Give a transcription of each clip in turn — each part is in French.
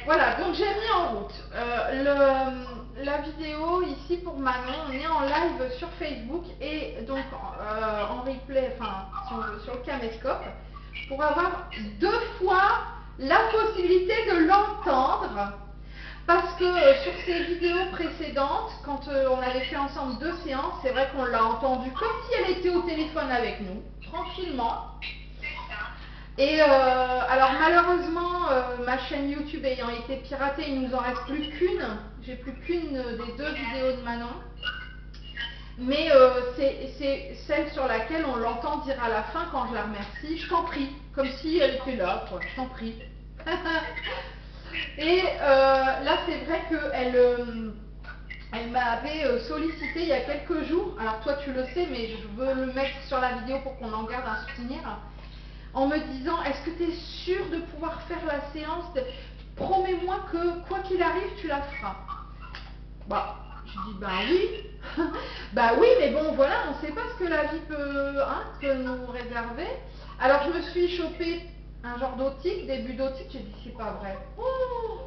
Voilà, donc j'ai mis en route la vidéo ici pour Manon. On est en live sur Facebook et donc en replay, enfin sur le caméscope, pour avoir 2 fois la possibilité de l'entendre. Parce que sur ces vidéos précédentes, quand on avait fait ensemble 2 séances, c'est vrai qu'on l'a entendue comme si elle était au téléphone avec nous, tranquillement. Et alors malheureusement, ma chaîne YouTube ayant été piratée, il nous en reste plus qu'une. J'ai plus qu'une des 2 vidéos de Manon. Mais c'est celle sur laquelle on l'entend dire à la fin quand je la remercie. Je t'en prie, comme si elle était là, quoi. Je t'en prie. Et là, c'est vrai elle m'avait sollicité il y a quelques jours. Alors toi, tu le sais, mais je veux le mettre sur la vidéo pour qu'on en garde un souvenir. En me disant, est-ce que tu es sûr de pouvoir faire la séance? Promets-moi que quoi qu'il arrive, tu la feras. Bah, je dis, bah oui. Bah oui, mais bon, voilà, on ne sait pas ce que la vie peut nous réserver. Alors, je me suis chopé un genre d'otite, début d'otite, j'ai dit, c'est pas vrai. Oh,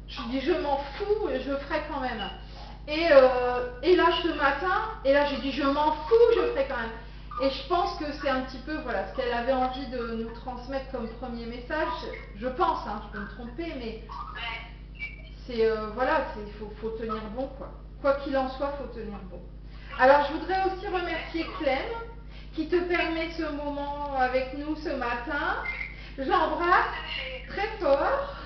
je dis, je m'en fous, je ferai quand même. Et là, ce matin, et là, j'ai dit, je m'en fous, je ferai quand même. Et je pense que c'est un petit peu voilà, ce qu'elle avait envie de nous transmettre comme premier message. Je pense, hein, je peux me tromper, mais c'est voilà, faut tenir bon, quoi. Quoi qu'il en soit, faut tenir bon. Alors, je voudrais aussi remercier Clem, qui te permet ce moment avec nous ce matin. Je l'embrasse très fort.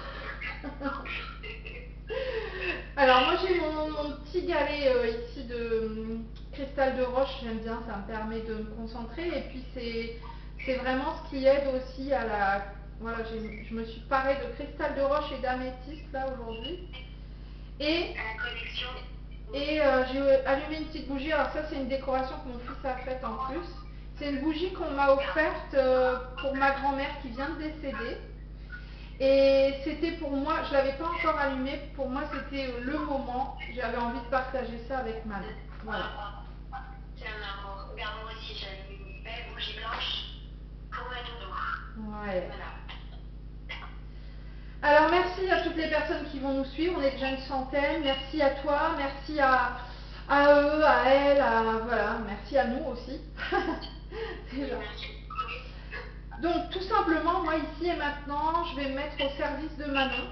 Alors, moi, j'ai mon petit galet ici de cristal de roche. J'aime bien, ça me permet de me concentrer. Et puis, c'est vraiment ce qui aide aussi à la... Voilà, je me suis parée de cristal de roche et d'améthyste, là, aujourd'hui. Et j'ai allumé une petite bougie. Alors, ça, c'est une décoration que mon fils a faite en plus. C'est une bougie qu'on m'a offerte pour ma grand-mère qui vient de décéder. Et c'était pour moi, je ne l'avais pas encore allumé, pour moi c'était le moment, j'avais envie de partager ça avec Manon. Voilà. C'est un amour. Regarde, moi aussi j'ai une belle bougie blanche pour ma doudou. Ouais. Voilà. Alors merci à toutes les personnes qui vont nous suivre, on est déjà une centaine, merci à toi, merci à eux, à elle, voilà, merci à nous aussi. Déjà. Donc tout simplement, moi ici et maintenant, je vais me mettre au service de Manon.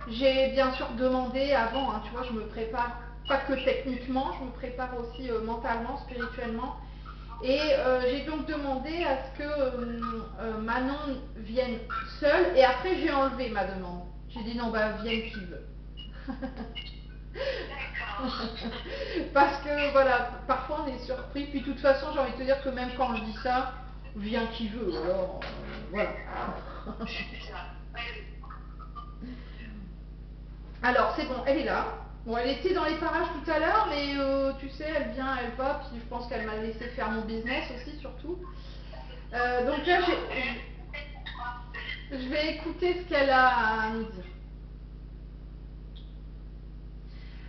J'ai bien sûr demandé avant, hein, tu vois, je me prépare, pas que techniquement, je me prépare aussi mentalement, spirituellement. Et j'ai donc demandé à ce que Manon vienne seule, et après j'ai enlevé ma demande. J'ai dit non, bah vienne qui veut. Parce que voilà, parfois on est surpris, puis de toute façon j'ai envie de te dire que même quand je dis ça, vient qui veut, alors voilà. Alors c'est bon, elle est là. Bon, elle était dans les parages tout à l'heure, mais tu sais, elle vient, elle va, puis je pense qu'elle m'a laissé faire mon business aussi, surtout. Donc là, je vais écouter ce qu'elle a à nous dire.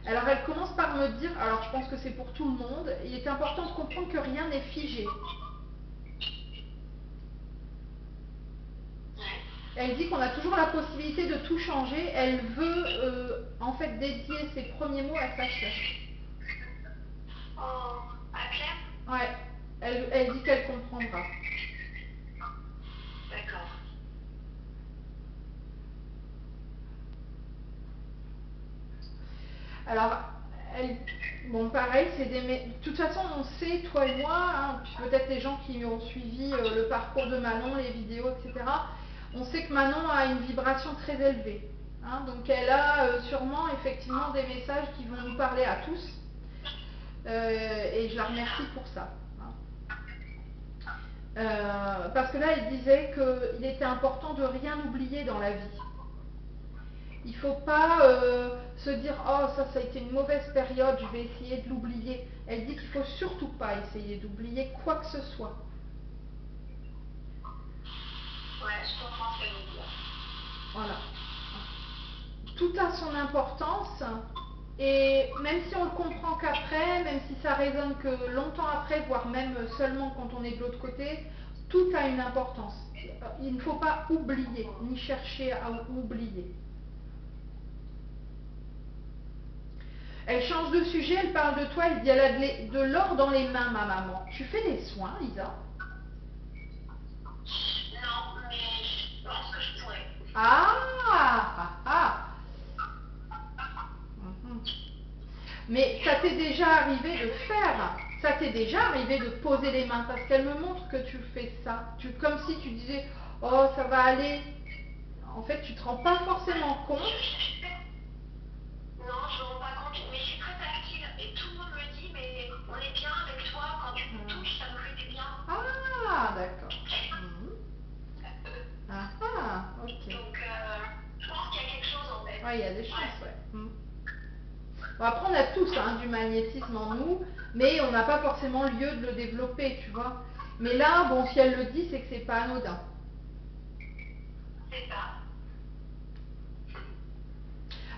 Alors elle commence par me dire, alors je pense que c'est pour tout le monde, il est important de comprendre que rien n'est figé. Elle dit qu'on a toujours la possibilité de tout changer. Elle veut en fait dédier ses premiers mots à Sacha. Oh, à Claire? Ouais, elle dit qu'elle comprendra. D'accord. Alors, bon pareil, c'est des... De toute façon, on sait, toi et moi, hein, puis peut-être les gens qui ont suivi le parcours de Manon, les vidéos, etc., on sait que Manon a une vibration très élevée. Hein, donc elle a sûrement effectivement des messages qui vont nous parler à tous. Et je la remercie pour ça. Parce que là, elle disait qu'il était important de rien oublier dans la vie. Il ne faut pas se dire « Oh, ça a été une mauvaise période, je vais essayer de l'oublier ». Elle dit qu'il ne faut surtout pas essayer d'oublier quoi que ce soit. Ouais, je comprends ce qu'elle veut dire. Voilà. Tout a son importance. Et même si on le comprend qu'après, même si ça résonne que longtemps après, voire même seulement quand on est de l'autre côté, tout a une importance. Il ne faut pas oublier, ni chercher à oublier. Elle change de sujet, elle parle de toi, elle dit elle a de l'or dans les mains, ma maman. Tu fais des soins, Lisa? Non, mais je pense que je pourrais. Ah, ah, ah. Mhm. Mais ça t'est déjà arrivé de faire, ça t'est déjà arrivé de poser les mains, parce qu'elle me montre que tu fais ça. Comme si tu disais, oh ça va aller. En fait, tu te rends pas forcément compte. Non, je me rends pas compte, mais je suis très tactile et tout le monde me dit, mais on est bien avec toi, quand tu me touches, ça nous fait du bien. Ah, d'accord. Mhm. Ah, ah, ok. Donc, je pense qu'il y a quelque chose en fait. Ouais, il y a des chances, ouais. Mhm. Bon, après, on a tous hein, du magnétisme en nous, mais on n'a pas forcément lieu de le développer, tu vois. Mais là, bon, si elle le dit, c'est que c'est pas anodin. C'est ça.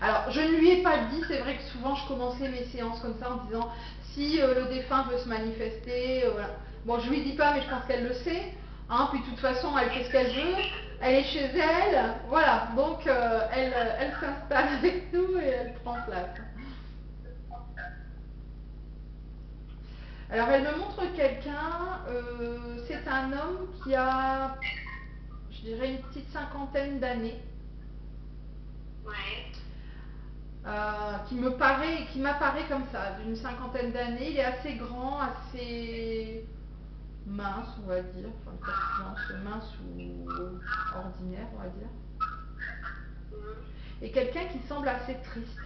Alors, je ne lui ai pas dit, c'est vrai que souvent je commençais mes séances comme ça en disant si le défunt veut se manifester, voilà. Bon, je lui dis pas, mais je pense qu'elle le sait. Hein, puis de toute façon, elle fait ce qu'elle veut, elle est chez elle, voilà. Donc, elle s'installe avec nous et elle prend place. Alors, elle me montre quelqu'un, c'est un homme qui a, je dirais, une petite cinquantaine d'années. Ouais. Qui m'apparaît comme ça, d'une cinquantaine d'années. Il est assez grand, assez mince, on va dire, enfin corpulence mince ou ordinaire, on va dire. Et quelqu'un qui semble assez triste.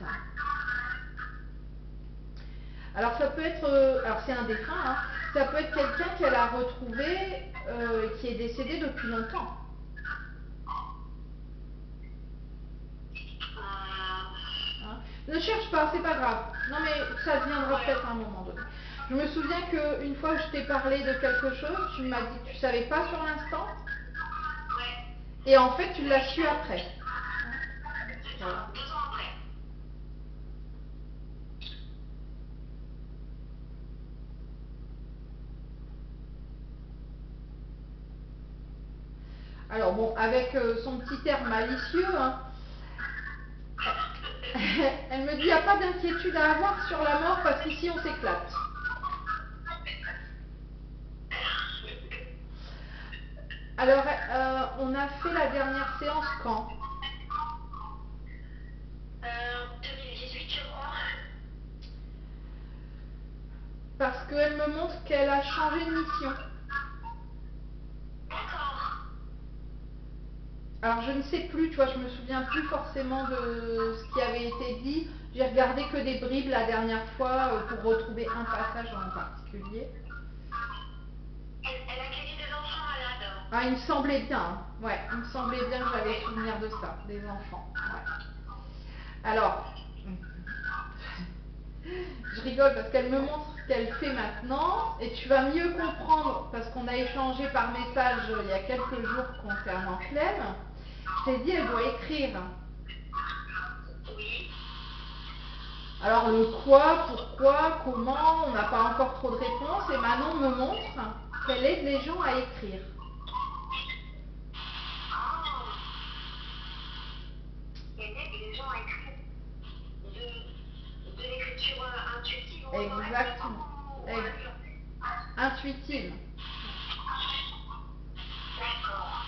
Alors ça peut être, alors c'est un défunt, hein, ça peut être quelqu'un qu'elle a retrouvé, qui est décédé depuis longtemps. Hein. Ne cherche pas, c'est pas grave. Non mais ça viendra peut-être à un moment donné. Je me souviens qu'une fois je t'ai parlé de quelque chose, tu m'as dit que tu savais pas sur l'instant. Et en fait tu l'as su après. Voilà. 2 ans après. Alors bon, avec son petit air malicieux, hein, elle me dit il n'y a pas d'inquiétude à avoir sur la mort parce qu'ici on s'éclate. Alors, on a fait la dernière séance quand? 2018, je crois. Parce qu'elle me montre qu'elle a changé de mission. D'accord. Alors je ne sais plus, tu vois, je me souviens plus forcément de ce qui avait été dit. J'ai regardé que des bribes la dernière fois pour retrouver un passage en particulier. Elle accueillait des enfants malades. Ah, il me semblait bien, hein. Ouais, il me semblait bien que j'avais souvenir de ça, des enfants. Ouais. Alors, je rigole parce qu'elle me montre ce qu'elle fait maintenant et tu vas mieux comprendre parce qu'on a échangé par message il y a quelques jours concernant Clem. Je t'ai dit, elle doit écrire. Oui. Alors le quoi, pourquoi, comment, on n'a pas encore trop de réponses et Manon me montre qu'elle aide les gens à écrire. Elle aide les gens à écrire de l'écriture intuitive. Exactement. Intuitive. D'accord.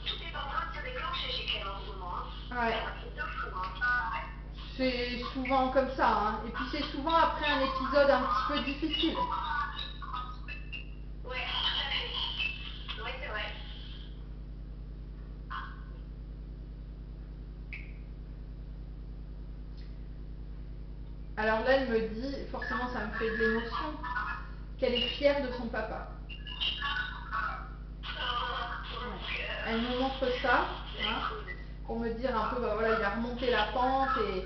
Tout est en train de se déclencher chez Clem en ce moment. Ouais. C'est de fou, hein. C'est souvent comme ça, hein. Et puis c'est souvent après un épisode un petit peu difficile. Ouais, tout à fait. Oui, c'est vrai. Alors là, elle me dit, forcément ça me fait de l'émotion, qu'elle est fière de son papa. Ouais. Elle me montre ça, hein, pour me dire un peu, bah voilà, il a remonté la pente et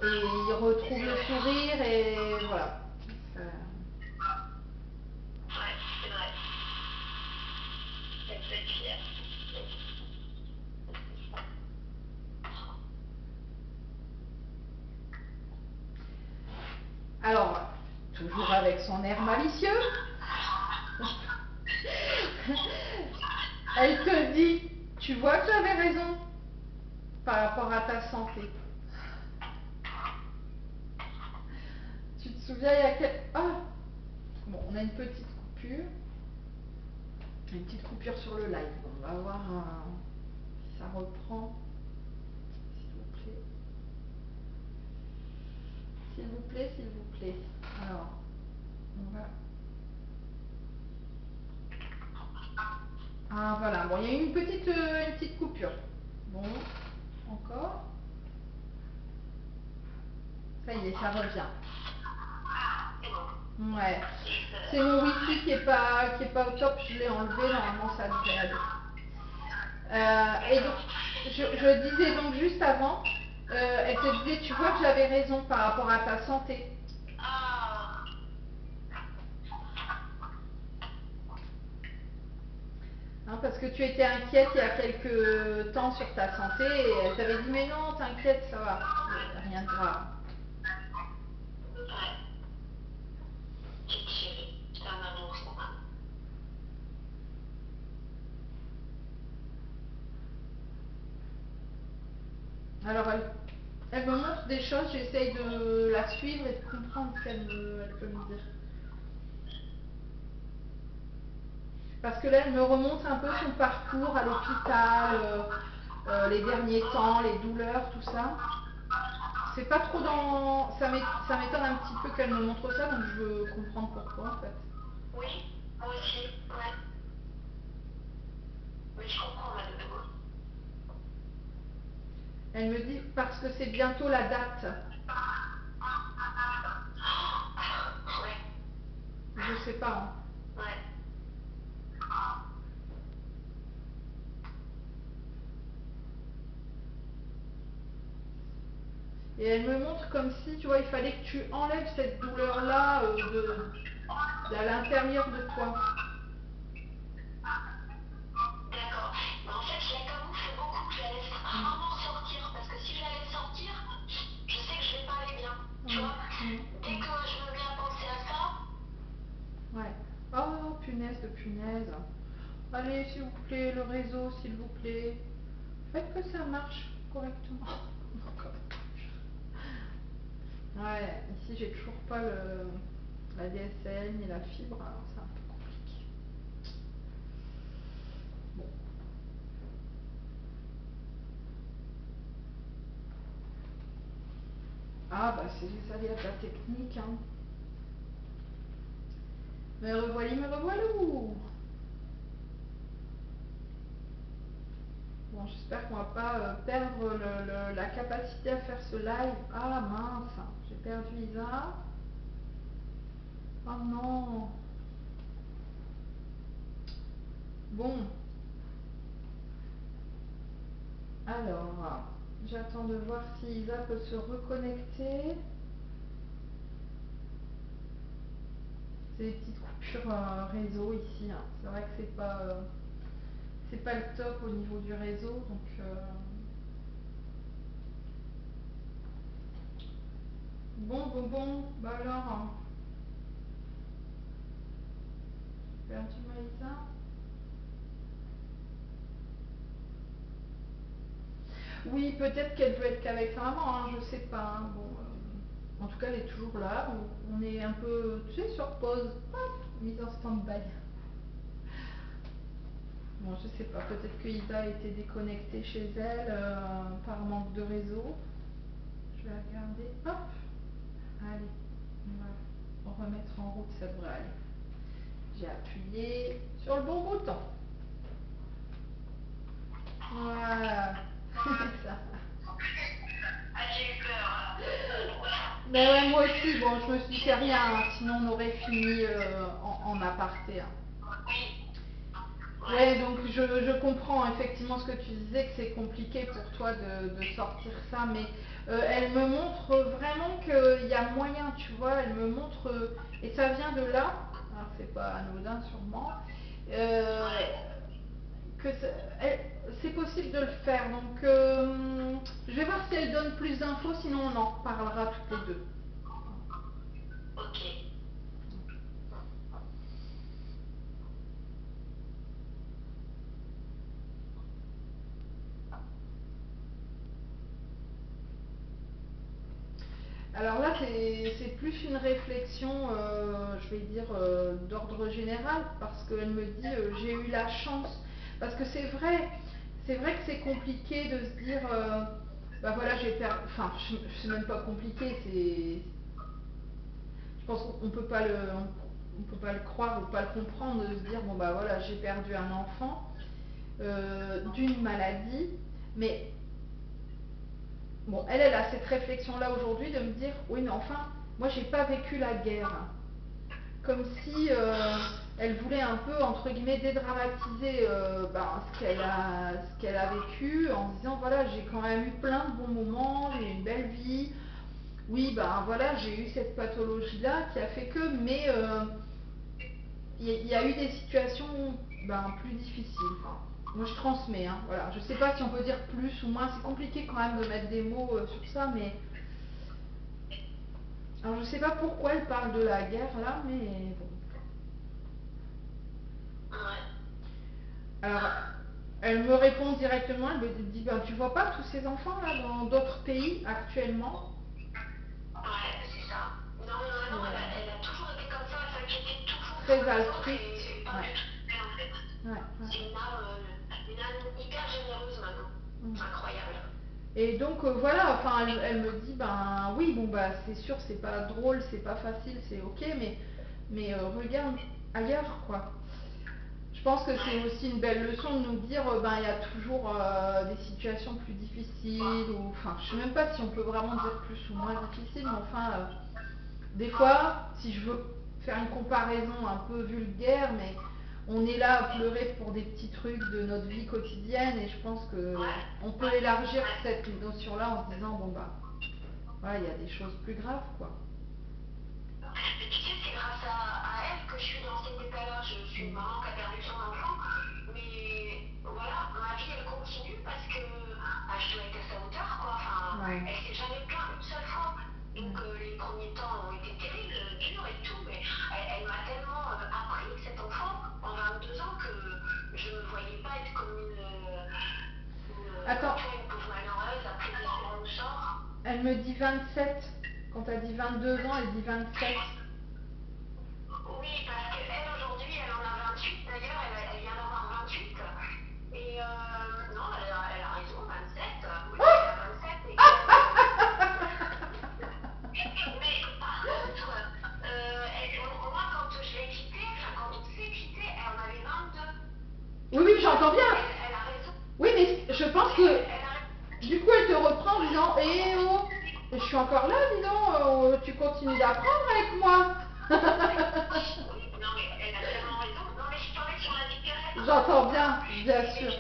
il retrouve le sourire et voilà. Ouais, c'est vrai. Elle peut être fière. Alors, toujours avec son air malicieux, elle te dit, tu vois que j'avais raison par rapport à ta santé. souviens, il y a quel... Ah bon, on a une petite coupure. Une petite coupure sur le live. Bon, on va voir si ça reprend. S'il vous plaît. S'il vous plaît, s'il vous plaît. Alors, on va... Ah voilà, bon, il y a eu une petite coupure. Bon, encore. Ça y est, ça revient. Ouais. C'est mon wifi qui est pas au top, je l'ai enlevé, normalement ça devrait aller. Et donc, je disais donc juste avant, elle te disait, tu vois que j'avais raison par rapport à ta santé. Hein, parce que tu étais inquiète il y a quelques temps sur ta santé et elle t'avait dit mais non, t'inquiète, ça va, rien de grave. Alors elle me montre des choses, j'essaye de la suivre et de comprendre ce qu'elle peut me dire. Parce que là, elle me remonte un peu son parcours à l'hôpital, les derniers temps, les douleurs, tout ça. C'est pas trop dans... Ça m'étonne un petit peu qu'elle me montre ça, donc je veux comprendre pourquoi en fait. Oui, moi aussi, ouais. Mais je comprends, madame. Elle me dit parce que c'est bientôt la date. Ouais. Je sais pas. Hein. Ouais. Et elle me montre comme si, tu vois, il fallait que tu enlèves cette douleur-là à l'intérieur de toi. D'accord. Mais en fait, je la camoufle beaucoup, je la laisse rarement sortir. Parce que si je la laisse sortir, je sais que je vais pas aller bien. Tu vois, dès que je me mets à penser à ça. Ouais. Oh, punaise de punaise. Allez, s'il vous plaît, le réseau, s'il vous plaît. Faites que ça marche correctement. Ouais, ici j'ai toujours pas la DSL ni la fibre, alors c'est un peu compliqué. Bon. Ah bah c'est les aléas de la technique, hein. Me revoilou. Bon, j'espère qu'on va pas perdre la capacité à faire ce live. Ah mince, j'ai perdu Isa. Oh non. Bon. Alors, j'attends de voir si Isa peut se reconnecter. C'est des petites coupures réseau ici. Hein. C'est vrai que c'est pas le top au niveau du réseau, donc bon. Bah alors, hein. J'ai perdu Maïsa. Oui, peut-être qu'elle veut être qu'avec sa maman, hein, je sais pas. Hein. Bon, en tout cas, elle est toujours là. On est un peu, tu sais, sur pause. Hop, mise en stand-by. Bon, je sais pas. Peut-être que Isa a été déconnectée chez elle par manque de réseau. Je vais regarder. Hop. Allez, on va remettre en route, ça devrait aller. J'ai appuyé sur le bon bouton. Voilà. Ça. Ah, j'ai eu peur. Mais ouais, moi aussi, bon, je me suis dit c'est rien, hein, sinon on aurait fini en aparté. Hein. Oui. Ouais, donc je comprends effectivement ce que tu disais, que c'est compliqué pour toi de sortir ça, mais elle me montre vraiment qu'il y a moyen, tu vois, elle me montre, et ça vient de là, alors c'est pas anodin sûrement, que c'est possible de le faire. Donc je vais voir si elle donne plus d'infos, sinon on en reparlera toutes les deux. Ok. Alors là, c'est plus une réflexion, je vais dire, d'ordre général, parce qu'elle me dit, j'ai eu la chance. Parce que c'est vrai que c'est compliqué de se dire, bah voilà, j'ai perdu. Enfin, c'est même pas compliqué, je pense qu'on on peut pas le croire ou pas le comprendre, de se dire, bon bah voilà, j'ai perdu un enfant d'une maladie, mais bon, elle a cette réflexion-là aujourd'hui de me dire, oui, mais enfin, moi, j'ai pas vécu la guerre. Comme si elle voulait un peu, entre guillemets, dédramatiser ce qu'elle a vécu, en se disant, voilà, j'ai quand même eu plein de bons moments, j'ai eu une belle vie. Oui, ben voilà, j'ai eu cette pathologie-là qui a fait que, mais il y a eu des situations plus difficiles. Enfin, moi je transmets, hein, voilà. Je sais pas si on peut dire plus ou moins, c'est compliqué quand même de mettre des mots sur ça, mais alors je sais pas pourquoi elle parle de la guerre là, mais bon. Alors elle me répond directement, elle me dit ben tu vois pas tous ces enfants là dans d'autres pays actuellement. Ouais, c'est ça. Non, elle a toujours été comme ça, elle s'inquiétait toujours Très pour les autres altruiste. et pas Ouais. du tout elle, en fait. Ouais, C'est une âme hyper généreuse maintenant. ouais. Incroyable. Et donc voilà, enfin elle me dit ben oui bon bah c'est sûr c'est pas drôle, c'est pas facile, c'est ok, mais regarde ailleurs quoi. Je pense que c'est aussi une belle leçon de nous dire ben il y a toujours des situations plus difficiles ou enfin je sais même pas si on peut vraiment dire plus ou moins difficile, mais enfin des fois si je veux faire une comparaison un peu vulgaire, mais on est là à pleurer pour des petits trucs de notre vie quotidienne et je pense que on peut élargir cette notion-là en se disant bon bah voilà, il y a des choses plus graves quoi. Mais tu sais, c'est grâce à elle que je suis dans cet état-là. Je suis une maman qui a perdu son enfant. Mais voilà, ma vie elle continue parce que je dois être à sa hauteur quoi. Enfin, Ouais. elle s'est jamais plainte une seule fois. Donc les premiers temps ont été terribles, durs et tout, mais elle m'a tellement appris cet enfant en 22 ans que je ne me voyais pas être comme Attends, une pauvre malheureuse après l'histoire nous sort. elle me dit 27. Quand elle dit 22 ans, elle dit 27. Oui, parce qu'elle aujourd'hui, elle en a 28 d'ailleurs, elle vient d'avoir 28. Et non, elle a raison, 27. Oui, elle a 27. Mais par contre, moi quand je l'ai quittée, enfin quand on s'est quitté, elle en avait 22. Oui, oui, j'entends bien. Elle a raison. Oui, mais je pense que du coup elle te reprend en disant eh oh, je suis encore là, dis donc, tu continues d'apprendre avec moi. Oui, non mais elle a tellement raison. Non mais je parlais sur la vie terrestre. J'entends bien sûr.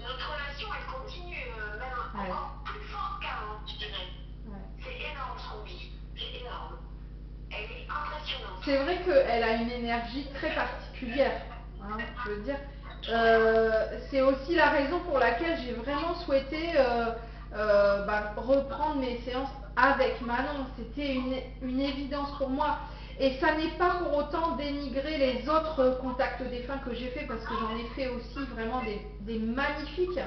Notre relation, elle continue, même encore plus forte qu'avant, je dirais. Ouais. C'est énorme ce qu'on vit. C'est énorme. Elle est impressionnante. C'est vrai qu'elle a une énergie très particulière, hein, je veux dire. C'est aussi la raison pour laquelle j'ai vraiment souhaité reprendre mes séances avec Manon. C'était une évidence pour moi. Et ça n'est pas pour autant dénigrer les autres contacts défunts que j'ai fait, parce que j'en ai fait aussi vraiment des magnifiques,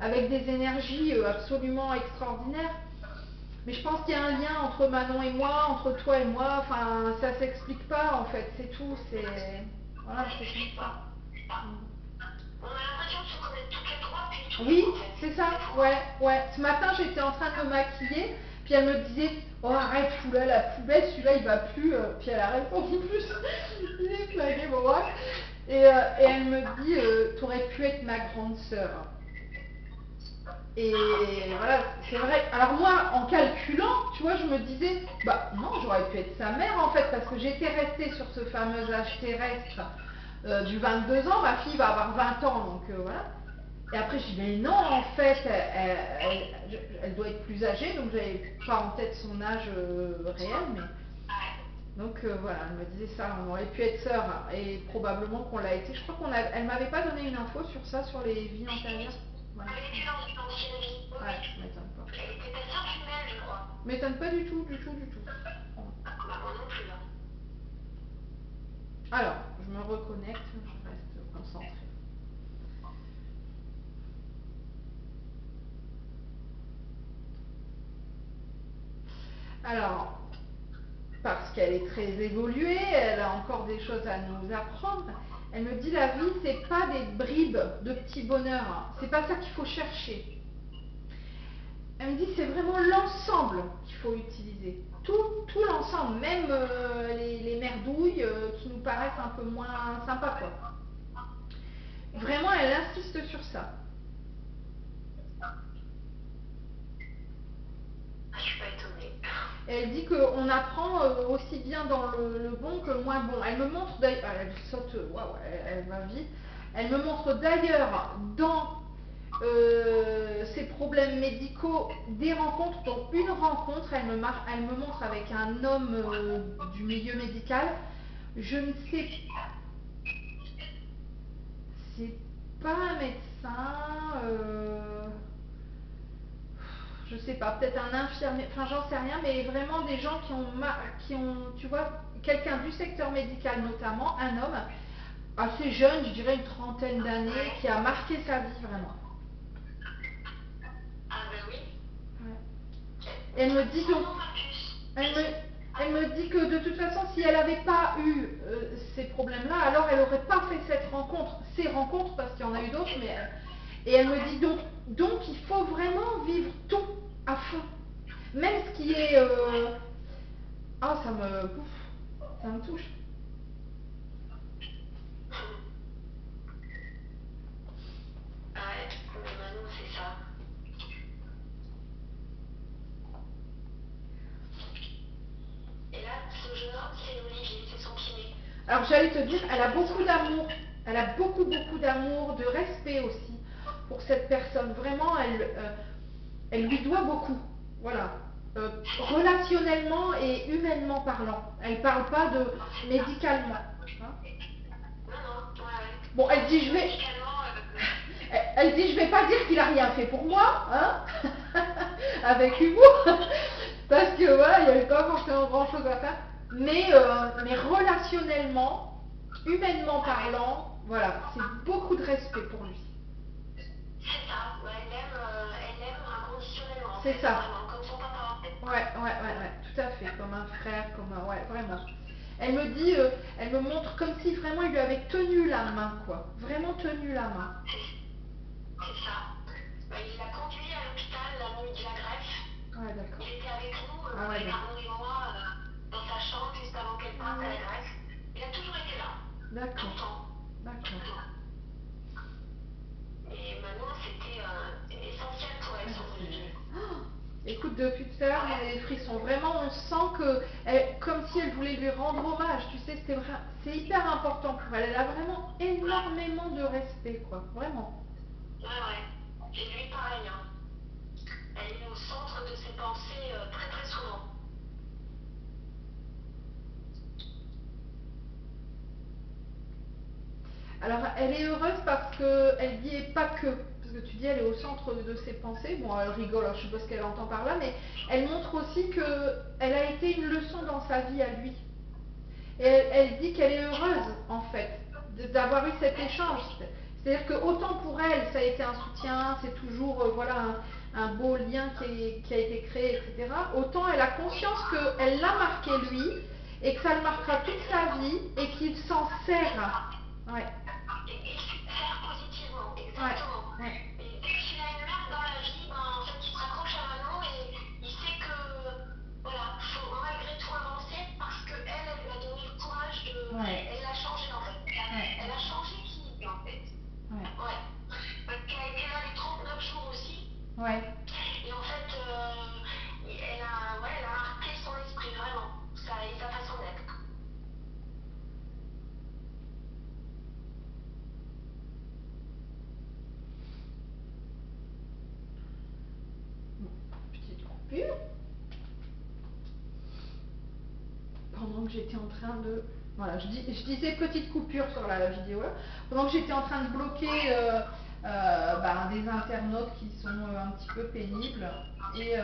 avec des énergies absolument extraordinaires. Mais je pense qu'il y a un lien entre Manon et moi, entre toi et moi, enfin ça s'explique pas en fait, c'est tout, c'est... Voilà, c'est comme ça. On a l'impression de se connaître toutes les trois depuis toujours. Oui, En fait. c'est ça, ouais. Ce matin j'étais en train de me maquiller, puis elle me disait, oh arrête, fous-la la poubelle, celui-là il va plus, puis elle a répondu plus, j'ai claqué mon bras. Et elle me dit, t'aurais pu être ma grande sœur. Et voilà, c'est vrai. Alors moi, en calculant, tu vois, je me disais, bah non, j'aurais pu être sa mère en fait, parce que j'étais restée sur ce fameux âge terrestre du 22 ans. Ma fille va avoir 20 ans, donc voilà. Et après, je dis, mais non, en fait, elle doit être plus âgée, donc j'avais pas en tête son âge réel, mais. Donc voilà, elle me disait ça, on aurait pu être sœurs, et probablement qu'on l'a été. Je crois elle m'avait pas donné une info sur ça, sur les vies antérieures. Ouais. Elle était dans une ancienne vie. Ouais, ça m'étonne pas. Elle était ta sœur jumelle, je crois. M'étonne pas du tout. Bah, moi non plus. Alors, je me reconnecte, je reste concentrée. Alors, parce qu'elle est très évoluée, elle a encore des choses à nous apprendre. Elle me dit la vie, c'est pas des bribes de petits bonheurs, c'est pas ça qu'il faut chercher. Elle me dit c'est vraiment l'ensemble qu'il faut utiliser. Tout l'ensemble, même les merdouilles qui nous paraissent un peu moins sympas, quoi. Vraiment, elle insiste sur ça. Je suis pas étonnée. Et elle dit qu'on apprend aussi bien dans le bon que le moins bon. Elle me montre d'ailleurs, elle saute, waouh, elle va vite. Elle me montre d'ailleurs dans ses problèmes médicaux des rencontres. Donc une rencontre, elle me montre avec un homme du milieu médical. Je ne sais, c'est pas un médecin. Je sais pas, peut-être un infirmier, enfin j'en sais rien, mais vraiment des gens qui ont tu vois, quelqu'un du secteur médical notamment, un homme, assez jeune, je dirais une trentaine d'années, qui a marqué sa vie vraiment. Ah ben oui. Ouais. Elle me dit donc, elle me dit que de toute façon, si elle n'avait pas eu ces problèmes-là, alors elle n'aurait pas fait ces rencontres, parce qu'il y en a eu d'autres, mais et elle me dit donc il faut vraiment vivre tout à fond. Même ce qui est... Ah, ça me touche. Ouais, mais Manon, c'est ça. Et là, ce jeune homme, c'est Olivier, c'est son kiné. Alors j'allais te dire, elle a beaucoup d'amour. Elle a beaucoup d'amour, de respect aussi pour cette personne. Vraiment, elle lui doit beaucoup. Voilà. Relationnellement et humainement parlant. Elle parle pas de médicalement. Hein. Non, ouais. Bon, elle dit je vais pas dire qu'il a rien fait pour moi, hein, avec humour, parce que voilà, il n'y avait pas forcément grand chose à faire. Mais relationnellement, humainement parlant, voilà, c'est beaucoup de respect pour lui. C'est ça, elle aime inconditionnellement. C'est ça. Vraiment, comme son papa. Ouais, tout à fait, comme un frère, ouais, vraiment. Elle me dit, elle me montre comme si vraiment il lui avait tenu la main, quoi. Vraiment tenu la main. C'est ça. Il l'a conduit à l'hôpital la nuit de la greffe. Ouais, d'accord. Il était avec nous, Ouais, Arnaud et moi, dans sa chambre juste avant qu'elle parte à la greffe. Il a toujours été là. D'accord. Tout le temps. D'accord. Et Manon, c'était essentiel pour elle, son Olivier. Écoute, depuis tout à l'heure, on a des frissons. Vraiment, on sent que, comme si elle voulait lui rendre hommage. Tu sais, c'est hyper important pour elle. Elle a vraiment énormément de respect, quoi. Vraiment. Ouais. Et lui, pareil. Hein. Elle est au centre de ses pensées très souvent. Alors, elle est heureuse parce qu'elle dit pas que. Parce que tu dis, elle est au centre de ses pensées. Bon, elle rigole, alors je sais pas ce qu'elle entend par là, mais elle montre aussi qu'elle a été une leçon dans sa vie à lui. Et elle dit qu'elle est heureuse, en fait, d'avoir eu cet échange. C'est-à-dire que autant pour elle, ça a été un soutien, c'est toujours voilà, un beau lien qui a été créé, etc. Autant elle a conscience qu'elle l'a marqué lui, et que ça le marquera toute sa vie, et qu'il s'en sert. Ouais. Et faire positivement, exactement. Ouais. Et dès qu'il a une merde dans la vie, en fait, il se raccroche à Manon et il sait que, voilà, faut malgré tout avancer parce qu'elle, elle lui a donné le courage de... Ouais. Elle l'a changé, en fait. Elle a changé qui il est, en fait. Ouais. Parce qu'elle a été là les 39 jours aussi. Ouais. Et en fait, elle a marqué son esprit, vraiment. Ça et sa façon d'être. Petite coupure. Pendant que j'étais en train de... Voilà, je disais petite coupure sur la vidéo là. Pendant que j'étais en train de bloquer des internautes qui sont un petit peu pénibles. Et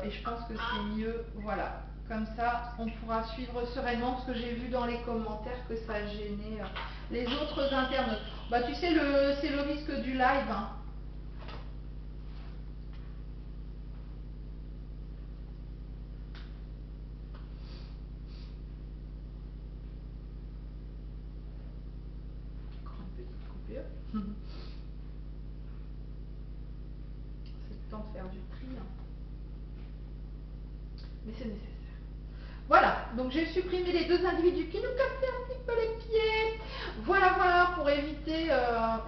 je pense que c'est mieux, voilà. Comme ça, on pourra suivre sereinement, parce que j'ai vu dans les commentaires que ça gênait les autres internautes. Bah tu sais, c'est le risque du live, hein. le temps de faire du tri. Hein. Mais c'est nécessaire. Voilà, donc j'ai supprimé les deux individus qui nous cassaient un petit peu les pieds. Voilà, voilà, pour éviter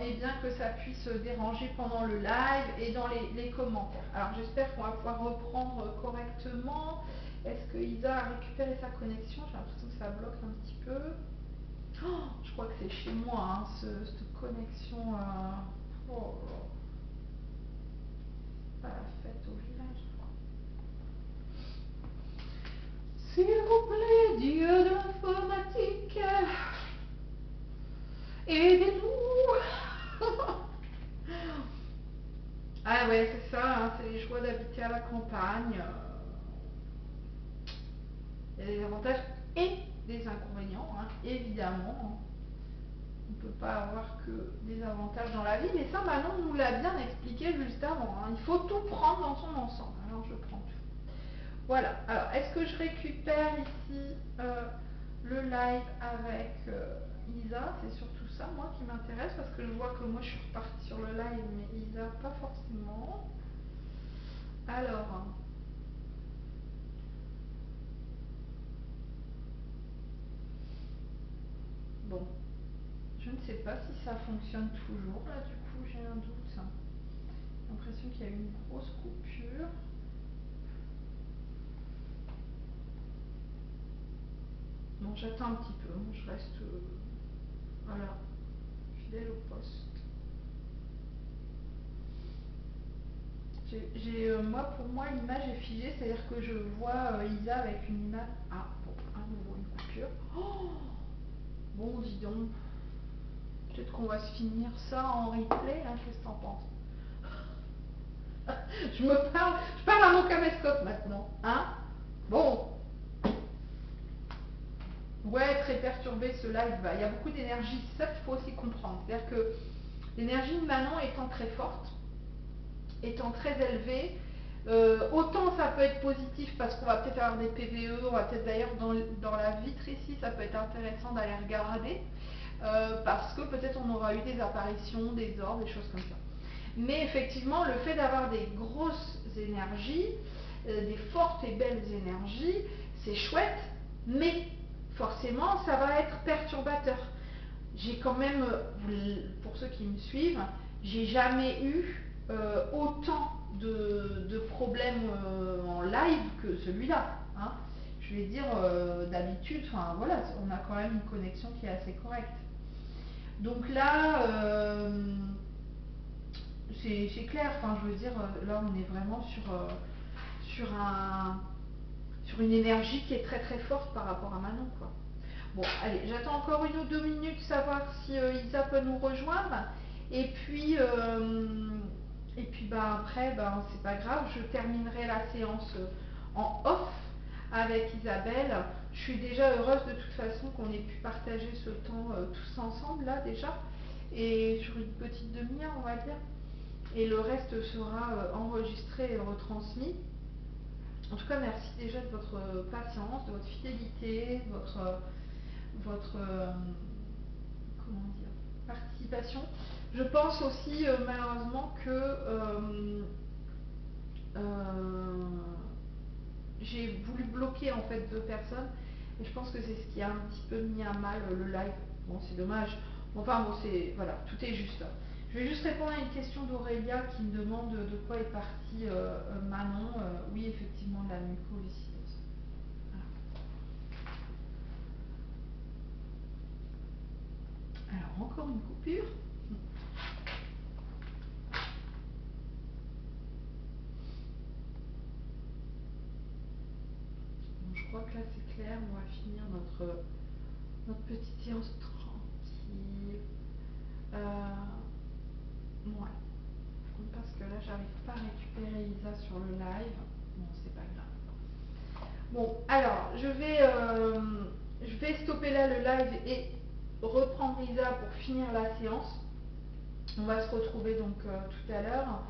eh bien, que ça puisse déranger pendant le live et dans les commentaires. Alors j'espère qu'on va pouvoir reprendre correctement. Est-ce que Isa a récupéré sa connexion? J'ai l'impression que ça bloque un petit peu. Oh, je crois que c'est chez moi, hein, cette connexion. Oh, pas la fête au village. S'il vous plaît, Dieu de l'informatique, aidez-nous. Ah ouais, c'est ça, hein, c'est les joies d'habiter à la campagne. Il y a des avantages et des inconvénients, hein, évidemment. On ne peut pas avoir que des avantages dans la vie, mais ça Manon nous l'a bien expliqué juste avant. Hein. Il faut tout prendre dans son ensemble. Alors je prends tout. Voilà, alors est-ce que je récupère ici le live avec Isa? C'est surtout ça moi qui m'intéresse parce que je vois que moi je suis repartie sur le live mais Isa pas forcément. Alors, bon, je ne sais pas si ça fonctionne toujours là du coup j'ai un doute. J'ai l'impression qu'il y a eu une grosse coupure. Bon, j'attends un petit peu, je reste voilà, fidèle au poste. Moi, pour moi, l'image est figée, c'est-à-dire que je vois Isa avec une image. Ah, bon, à nouveau une coupure. Oh, bon, dis donc. Peut-être qu'on va se finir ça en replay, hein, qu'est-ce que t'en penses? Je parle à mon caméscope maintenant, hein? Bon. Ouais, très perturbé ce live. Bah, il y a beaucoup d'énergie, c'est ça qu'il faut aussi comprendre. C'est-à-dire que l'énergie de Manon étant très forte, étant très élevée, autant ça peut être positif parce qu'on va peut-être avoir des PVE, on va peut-être d'ailleurs dans la vitre ici, ça peut être intéressant d'aller regarder, parce que peut-être on aura eu des apparitions, des orbes, des choses comme ça. Mais effectivement, le fait d'avoir des grosses énergies, des fortes et belles énergies, c'est chouette, mais forcément, ça va être perturbateur. J'ai quand même, pour ceux qui me suivent, j'ai jamais eu autant de problèmes en live que celui-là. Hein. Je vais dire, d'habitude, voilà, on a quand même une connexion qui est assez correcte. Donc là, c'est clair, je veux dire, là on est vraiment sur une énergie qui est très très forte par rapport à Manon, quoi. Bon, allez, j'attends encore 1 ou 2 minutes, savoir si Isa peut nous rejoindre. Et puis après, c'est pas grave, je terminerai la séance en off avec Isabelle. Je suis déjà heureuse de toute façon qu'on ait pu partager ce temps tous ensemble, là, déjà. Et sur une petite demi-heure, on va dire. Et le reste sera enregistré et retransmis. En tout cas, merci déjà de votre patience, de votre fidélité, de votre comment dire, participation. Je pense aussi malheureusement que j'ai voulu bloquer en fait 2 personnes et je pense que c'est ce qui a un petit peu mis à mal le live. Bon, c'est dommage. Enfin bon, c'est voilà, tout est juste. Je vais juste répondre à une question d'Aurélia qui me demande de quoi est partie Manon. Oui, effectivement, de la mucoviscidose. Voilà. Alors, encore une coupure. Bon, je crois que là c'est clair, on va finir notre petite séance tranquille. Ouais. Parce que là j'arrive pas à récupérer Isa sur le live. Bon, c'est pas grave. Bon, alors je vais stopper là le live et reprendre Isa pour finir la séance. On va se retrouver donc tout à l'heure.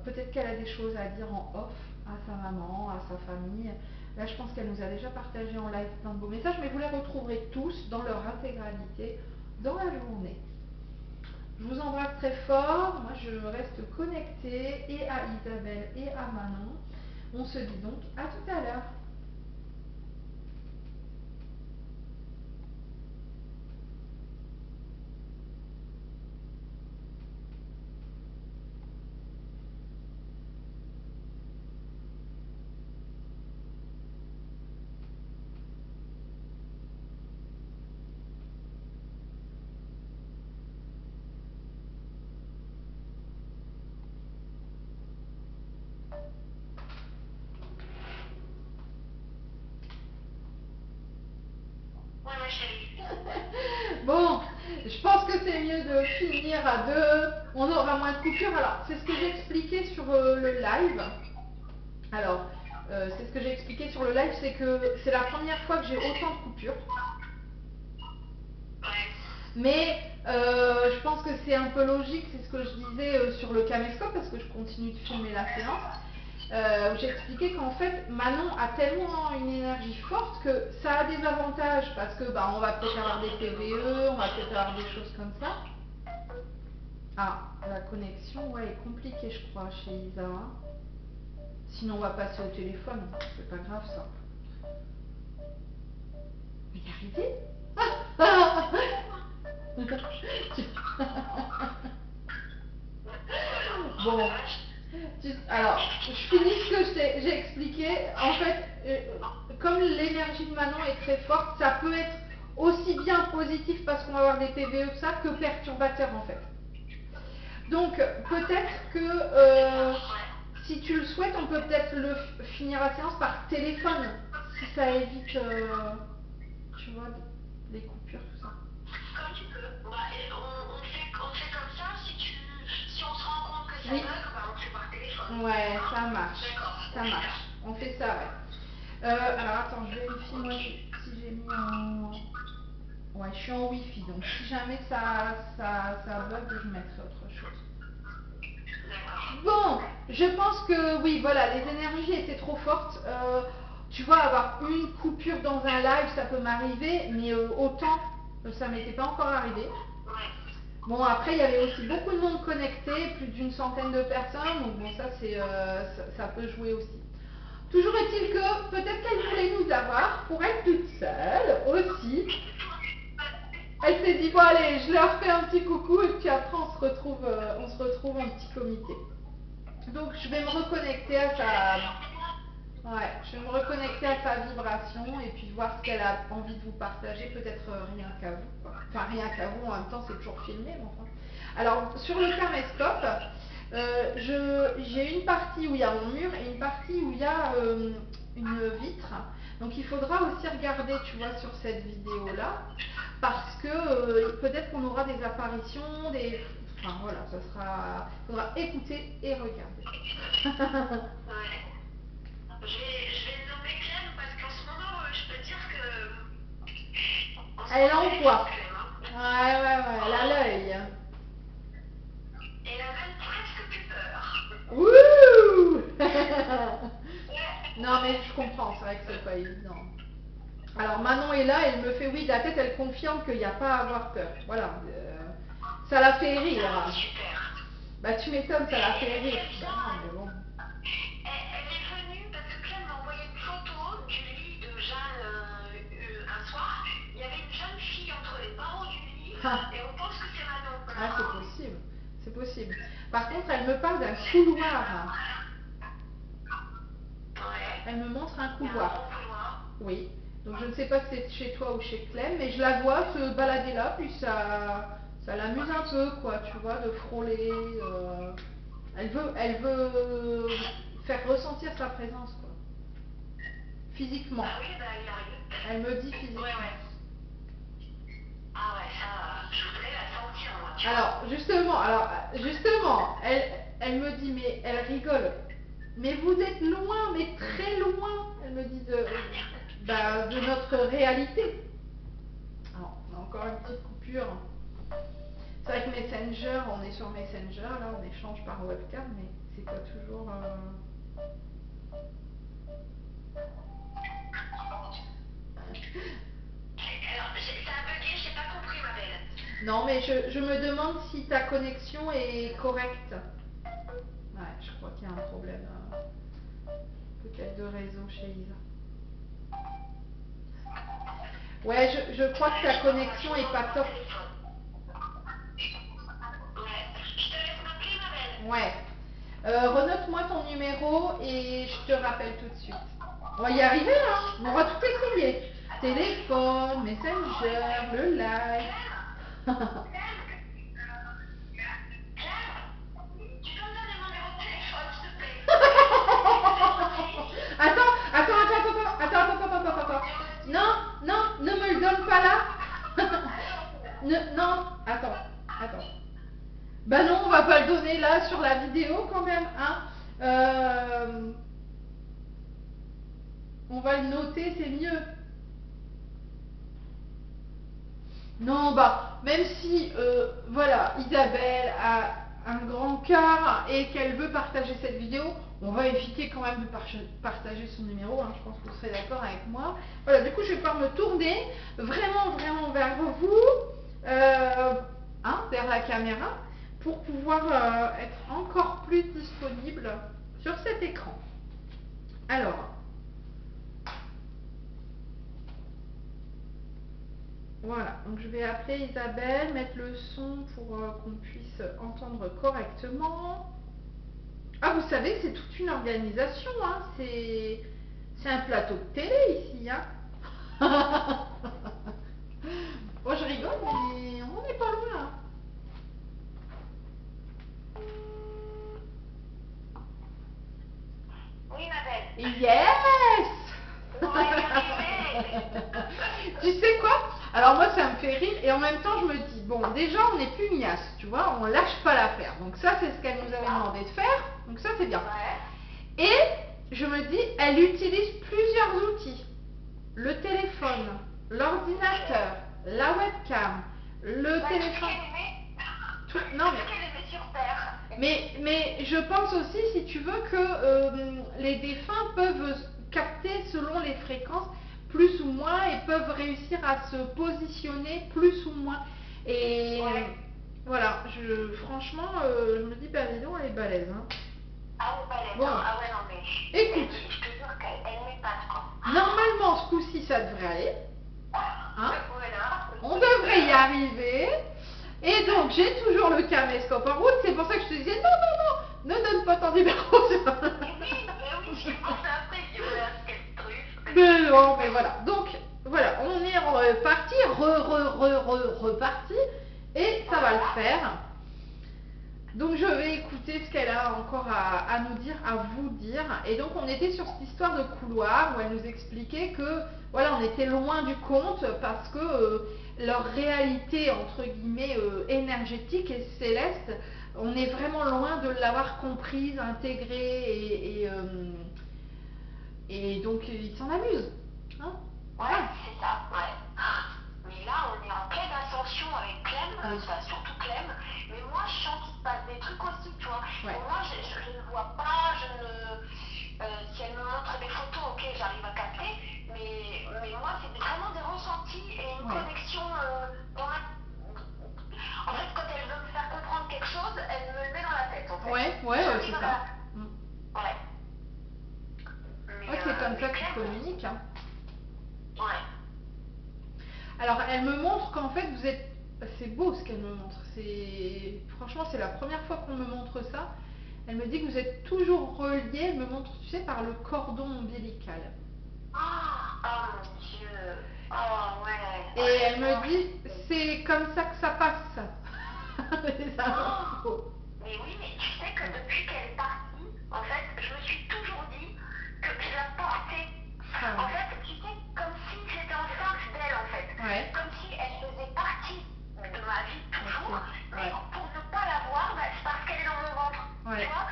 Peut-être qu'elle a des choses à dire en off à sa maman, à sa famille. Là, je pense qu'elle nous a déjà partagé en live plein de beaux messages, mais vous les retrouverez tous dans leur intégralité dans la journée. Je vous embrasse très fort. Moi, je reste connectée et à Isabelle et à Manon. On se dit donc à tout à l'heure. Ouais, ma chérie. Bon, je pense que c'est mieux de finir à deux. On aura moins de coupures. Alors, c'est ce que j'ai expliqué sur le live. Alors, c'est ce que j'ai expliqué sur le live, c'est que c'est la première fois que j'ai autant de coupures. Ouais. Mais je pense que c'est un peu logique, c'est ce que je disais sur le caméscope, parce que je continue de filmer la séance. Où j'ai expliqué qu'en fait Manon a tellement une énergie forte que ça a des avantages parce que bah, on va peut-être avoir des PVE, on va peut-être avoir des choses comme ça. Ah, la connexion ouais, est compliquée je crois chez Isa. Sinon on va passer au téléphone, c'est pas grave ça. Mais y arriver Bon. Alors, je finis ce que j'ai expliqué. En fait, comme l'énergie de Manon est très forte, ça peut être aussi bien positif parce qu'on va avoir des PVE tout ça que perturbateur en fait. Donc peut-être que si tu le souhaites, on peut peut-être finir la séance par téléphone si ça évite, tu vois, les coupures tout ça. Comme tu peux. Bah, on fait comme ça. Si on se rend compte que ça Oui. bug, bah, on fait par téléphone. Ouais, ça marche. D'accord. Ça marche. On fait ça, ouais. Alors attends, je vérifie moi si j'ai mis en. Ouais, je suis en Wi-Fi, donc si jamais ça bug, je mettrai autre chose. Bon, je pense que oui, voilà, les énergies étaient trop fortes. Tu vois, avoir une coupure dans un live, ça peut m'arriver, mais autant, ça m'était pas encore arrivé. Bon, après, il y avait aussi beaucoup de monde connecté, plus d'une centaine de personnes, donc bon, ça, ça peut jouer aussi. Toujours est-il que peut-être qu'elle voulait nous avoir pour être toute seule aussi. Elle s'est dit, bon allez, je leur fais un petit coucou et puis après on se retrouve en petit comité. Donc je vais me reconnecter à sa... Ouais, je vais me reconnecter à sa vibration et puis voir ce qu'elle a envie de vous partager, peut-être rien qu'à vous, quoi. Enfin rien qu'à vous, en même temps c'est toujours filmé, mais enfin. Alors sur le caméscope, j'ai une partie où il y a mon mur et une partie où il y a une vitre. Donc il faudra aussi regarder, tu vois, sur cette vidéo-là, parce que peut-être qu'on aura des apparitions, des... Enfin voilà, ça sera... Il faudra écouter et regarder. Ouais. Je vais nommer Clem parce qu'en ce moment, je peux dire que. Elle envoie. Ouais, elle a l'œil. Elle a même presque plus peur. Wouh. Non mais je comprends, c'est vrai que c'est pas évident. Alors Manon est là, elle me fait oui, de la tête, elle confirme qu'il n'y a pas à avoir peur. Voilà. Ça la fait rire. Super. Bah tu m'étonnes, ça la fait rire. Bah, non, mais bon. Elle est venue parce que Clem m'a envoyé une photo du lit de Jeanne un soir. Il y avait une jeune fille entre les barreaux du lit et on pense que c'est Manon. Ah c'est possible, c'est possible. Par contre, elle me parle d'un couloir. Ouais. Elle me montre un couloir. Un couloir. Oui. Donc je ne sais pas si c'est chez toi ou chez Clem, mais je la vois se balader là, puis ça l'amuse un peu, quoi, tu vois, de frôler. Elle veut faire ressentir sa présence, quoi. Physiquement. Ah oui, bah elle y arrive. Elle me dit physiquement. Ouais. Ah ouais, ça, je voudrais la sentir, moi. Alors justement, elle me dit, mais elle rigole. Mais vous êtes loin, mais très loin, elle me dit de notre réalité. Alors, on a encore une petite coupure. C'est vrai que Messenger, on est sur Messenger, là on échange par webcam, mais c'est pas toujours... Alors, ça a bugué, j'ai pas compris, ma belle. Non, mais je me demande si ta connexion est correcte. Ouais, je crois qu'il y a un problème. Peut-être de réseau chez Isa. Ouais, je crois que ta connexion est pas top. Ouais, je te laisse m'appeler, ma belle. Ouais. Renote-moi ton numéro et je te rappelle tout de suite. On va y arriver, hein. On aura tout essayé. Téléphone, Messenger, le live. Tu peux me donner mon numéro de téléphone, s'il te plaît? Attends. Non, ne me le donne pas là. Non, attends. Bah non, on va pas le donner là sur la vidéo quand même, hein. On va le noter, c'est mieux. Non, bah, même si, voilà, Isabelle a un grand cœur et qu'elle veut partager cette vidéo, on va éviter quand même de partager son numéro, hein, je pense que vous serez d'accord avec moi. Voilà, du coup, je vais pouvoir me tourner vraiment vers vous, vers la caméra, pour pouvoir être encore plus disponible sur cet écran. Alors, voilà, donc je vais appeler Isabelle, mettre le son pour qu'on puisse entendre correctement. Ah, vous savez, c'est toute une organisation, hein. C'est un plateau de télé ici, hein. Bon, je rigole, mais on n'est pas loin. Oui, ma belle. Yes. On va y arriver. Tu sais quoi? Alors moi, ça me fait rire et en même temps, je me dis, bon, déjà, on n'est plus ignace, tu vois, on lâche pas l'affaire. Donc ça, c'est ce qu'elle nous avait demandé de faire. Donc ça, c'est bien. Ouais. Et je me dis, elle utilise plusieurs outils. Le téléphone, l'ordinateur, la webcam, le téléphone. Non, mais je pense aussi, si tu veux, que les défunts peuvent capter selon les fréquences plus ou moins et peuvent réussir à se positionner plus ou moins. Et voilà, franchement, je me dis, bah dis donc, elle est balèze. Hein. Ah, elle est balèze. Bon. Ah ouais, non, mais Écoute, je te jure qu'elle m'épate, quoi. Normalement, ce coup-ci, ça devrait aller. Hein? Voilà. On devrait y arriver. Et donc, j'ai toujours le caméscope en route. C'est pour ça que je te disais, non, ne donne pas ton numéro. Oui, j'ai pensé après, j'ai dit, voilà, quelle truffe. Mais non, mais voilà. Donc, voilà, on est reparti, reparti. Et ça va le faire. Donc je vais écouter ce qu'elle a encore à nous dire, à vous dire. Et donc on était sur cette histoire de couloir où elle nous expliquait que voilà, on était loin du compte parce que leur réalité entre guillemets énergétique et céleste, on est vraiment loin de l'avoir comprise, intégrée et donc ils s'en amusent. Hein? Ouais, c'est ça, ouais. Mais là, on est en pleine ascension avec Clem, enfin, surtout Clem. Mais moi, je sens qu'il se passe des trucs aussi, tu vois. Ouais. Et moi, je ne vois pas, si elle me montre des photos, ok, j'arrive à capter. Mais moi, c'est vraiment des ressentis et une connexion dans la... En fait, quand elle veut me faire comprendre quelque chose, elle me le met dans la tête, en fait. Ouais, c'est ça. Ouais. C'est comme ça que tu communiques. Hein. Ouais. Alors, elle me montre qu'en fait, vous êtes... C'est beau ce qu'elle me montre. Franchement, c'est la première fois qu'on me montre ça. Elle me dit que vous êtes toujours reliés. Elle me montre, tu sais, par le cordon ombilical. Oh mon Dieu. Oh ouais. Et elle me dit, c'est comme ça que ça passe. Les infos. Mais oui, mais tu sais que depuis qu'elle est partie, en fait, je me suis toujours dit que je la portais. En fait, tu sais, comme si j'étais en face d'elle, en fait. Ouais. Comme si elle faisait partie de ma vie toujours. Mais pour ne pas la voir, c'est parce qu'elle est dans mon ventre. Ouais. Tu vois?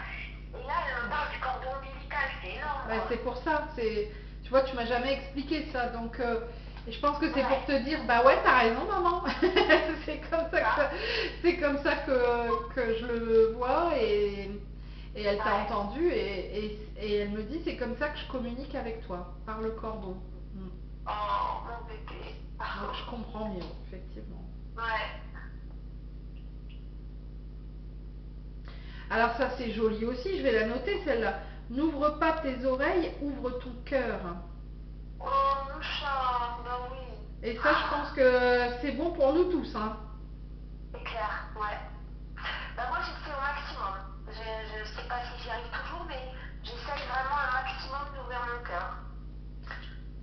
Et là, elle me parle du cordon ombilical, c'est énorme. Ouais, c'est pour ça. Tu vois, tu m'as jamais expliqué ça. Donc, je pense que c'est pour te dire, bah ouais, t'as raison, maman. c'est comme ça que je le vois et elle t'a entendu et elle me dit, c'est comme ça que je communique avec toi, par le cordon. Oh, mon bébé. Donc, je comprends mieux, effectivement. Ouais. Alors ça c'est joli aussi, je vais la noter celle-là. N'ouvre pas tes oreilles, ouvre ton cœur. Oh, mon chat, bah oui. Et ça je pense que c'est bon pour nous tous, hein. C'est clair, ouais. Bah moi j'essaie au maximum. Je sais pas si j'y arrive toujours, mais j'essaye vraiment un maximum d'ouvrir mon cœur.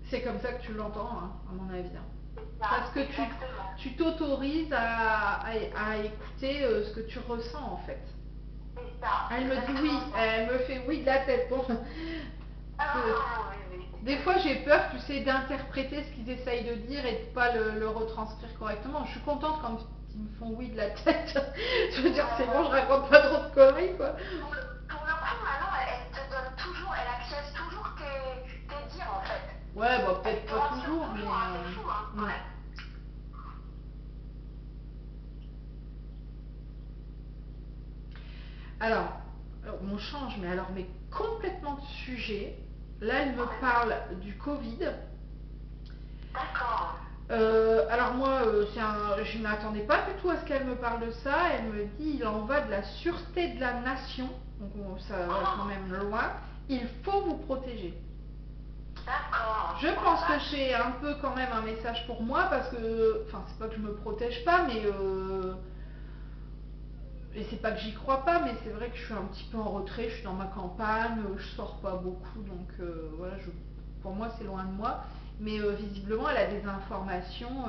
C'est comme ça que tu l'entends, hein, à mon avis, hein. C'est ça, Parce que exactement. tu t'autorises à écouter ce que tu ressens en fait. C'est ça, Elle me dit oui, exactement ça. elle me fait oui de la tête. Bon, Ah, euh, oui, oui. des fois j'ai peur, tu sais, d'interpréter ce qu'ils essayent de dire et de pas le retranscrire correctement. Je suis contente quand ils me font oui de la tête. Je veux dire, c'est bon, je raconte pas trop de conneries quoi. Pour le coup, Manon, elle te donne toujours, elle acquiesce toujours tes dires en fait. Ouais, bah Elle peut-être te pas rassure toujours, mais toujours, hein, c'est fou, hein. ouais. Ouais. Alors, on change, mais complètement de sujet. Là, elle me Ouais. parle du Covid. D'accord. Alors moi, je ne m'attendais pas du tout à ce qu'elle me parle de ça. Elle me dit, il en va de la sûreté de la nation. Donc ça va quand même loin. Il faut vous protéger. D'accord. Je pense que c'est un peu quand même un message pour moi parce que, enfin, c'est pas que je me protège pas, mais et c'est pas que j'y crois pas, mais c'est vrai que je suis un petit peu en retrait, je suis dans ma campagne, je sors pas beaucoup, donc voilà, pour moi c'est loin de moi. Mais visiblement elle a des informations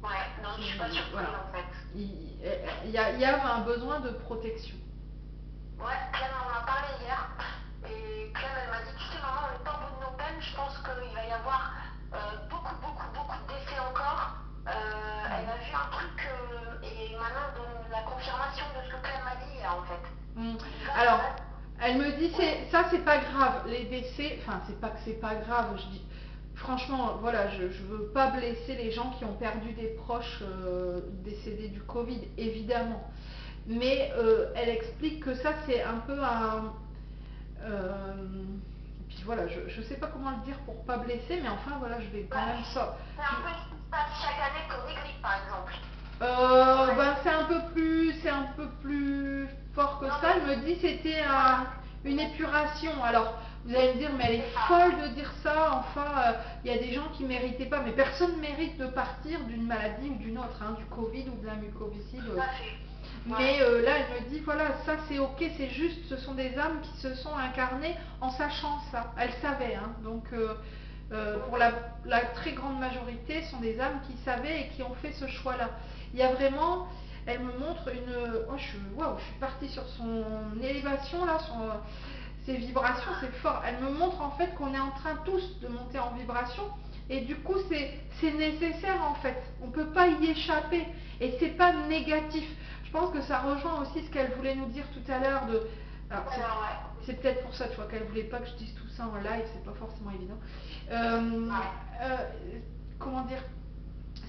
Ouais, non, je suis pas surprise voilà. en fait. Il y a un besoin de protection. Ouais, Clem en a parlé hier. Et Clem, elle m'a dit, tu sais, maman, on n'est pas au bout de nos peines. Je pense qu'il va y avoir beaucoup d'effets encore. Elle a vu un truc et maintenant elle donne la confirmation de ce que Clem m'a dit hier en fait. Alors, elle me dit, ça c'est pas grave, les décès, enfin c'est pas que c'est pas grave, je dis, franchement, voilà, je veux pas blesser les gens qui ont perdu des proches décédés du Covid, évidemment. Mais elle explique que ça c'est un peu un... puis voilà, je sais pas comment le dire pour pas blesser, mais enfin voilà, je vais quand même ça. C'est un peu ce qui se passe chaque année comme les grippes par exemple. Ben, c'est un peu plus fort que ça. Elle me dit c'était une épuration. Alors, vous allez me dire, mais elle est folle de dire ça. Enfin, il y a des gens qui méritaient pas. Mais personne ne mérite de partir d'une maladie ou d'une autre, hein, du Covid ou de la mucoviscide. Mais là, elle me dit, voilà, ça c'est ok, c'est juste, ce sont des âmes qui se sont incarnées en sachant ça. Elle savait, hein. Donc, pour la très grande majorité, sont des âmes qui savaient et qui ont fait ce choix-là. Il y a vraiment, elle me montre une... Oh, je suis partie sur son élévation, là, ses vibrations, c'est fort. Elle me montre en fait qu'on est en train tous de monter en vibration et du coup, c'est nécessaire en fait. On ne peut pas y échapper et c'est pas négatif. Je pense que ça rejoint aussi ce qu'elle voulait nous dire tout à l'heure de... Alors, c'est peut-être pour ça, tu vois, qu'elle voulait pas que je dise tout ça en live, c'est pas forcément évident. Comment dire,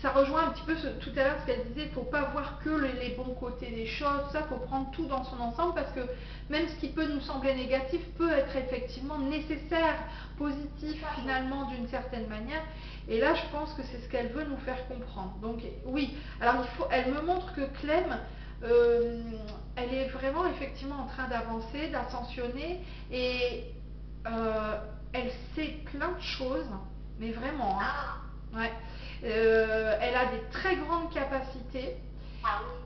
ça rejoint un petit peu tout à l'heure ce qu'elle disait, il ne faut pas voir que les bons côtés des choses, ça, il faut prendre tout dans son ensemble parce que même ce qui peut nous sembler négatif peut être effectivement nécessaire, positif finalement d'une certaine manière. Et là, je pense que c'est ce qu'elle veut nous faire comprendre. Donc oui, alors elle me montre que Clem, elle est vraiment effectivement en train d'avancer, d'ascensionner et elle sait plein de choses, mais vraiment, hein. Ouais. Elle a des très grandes capacités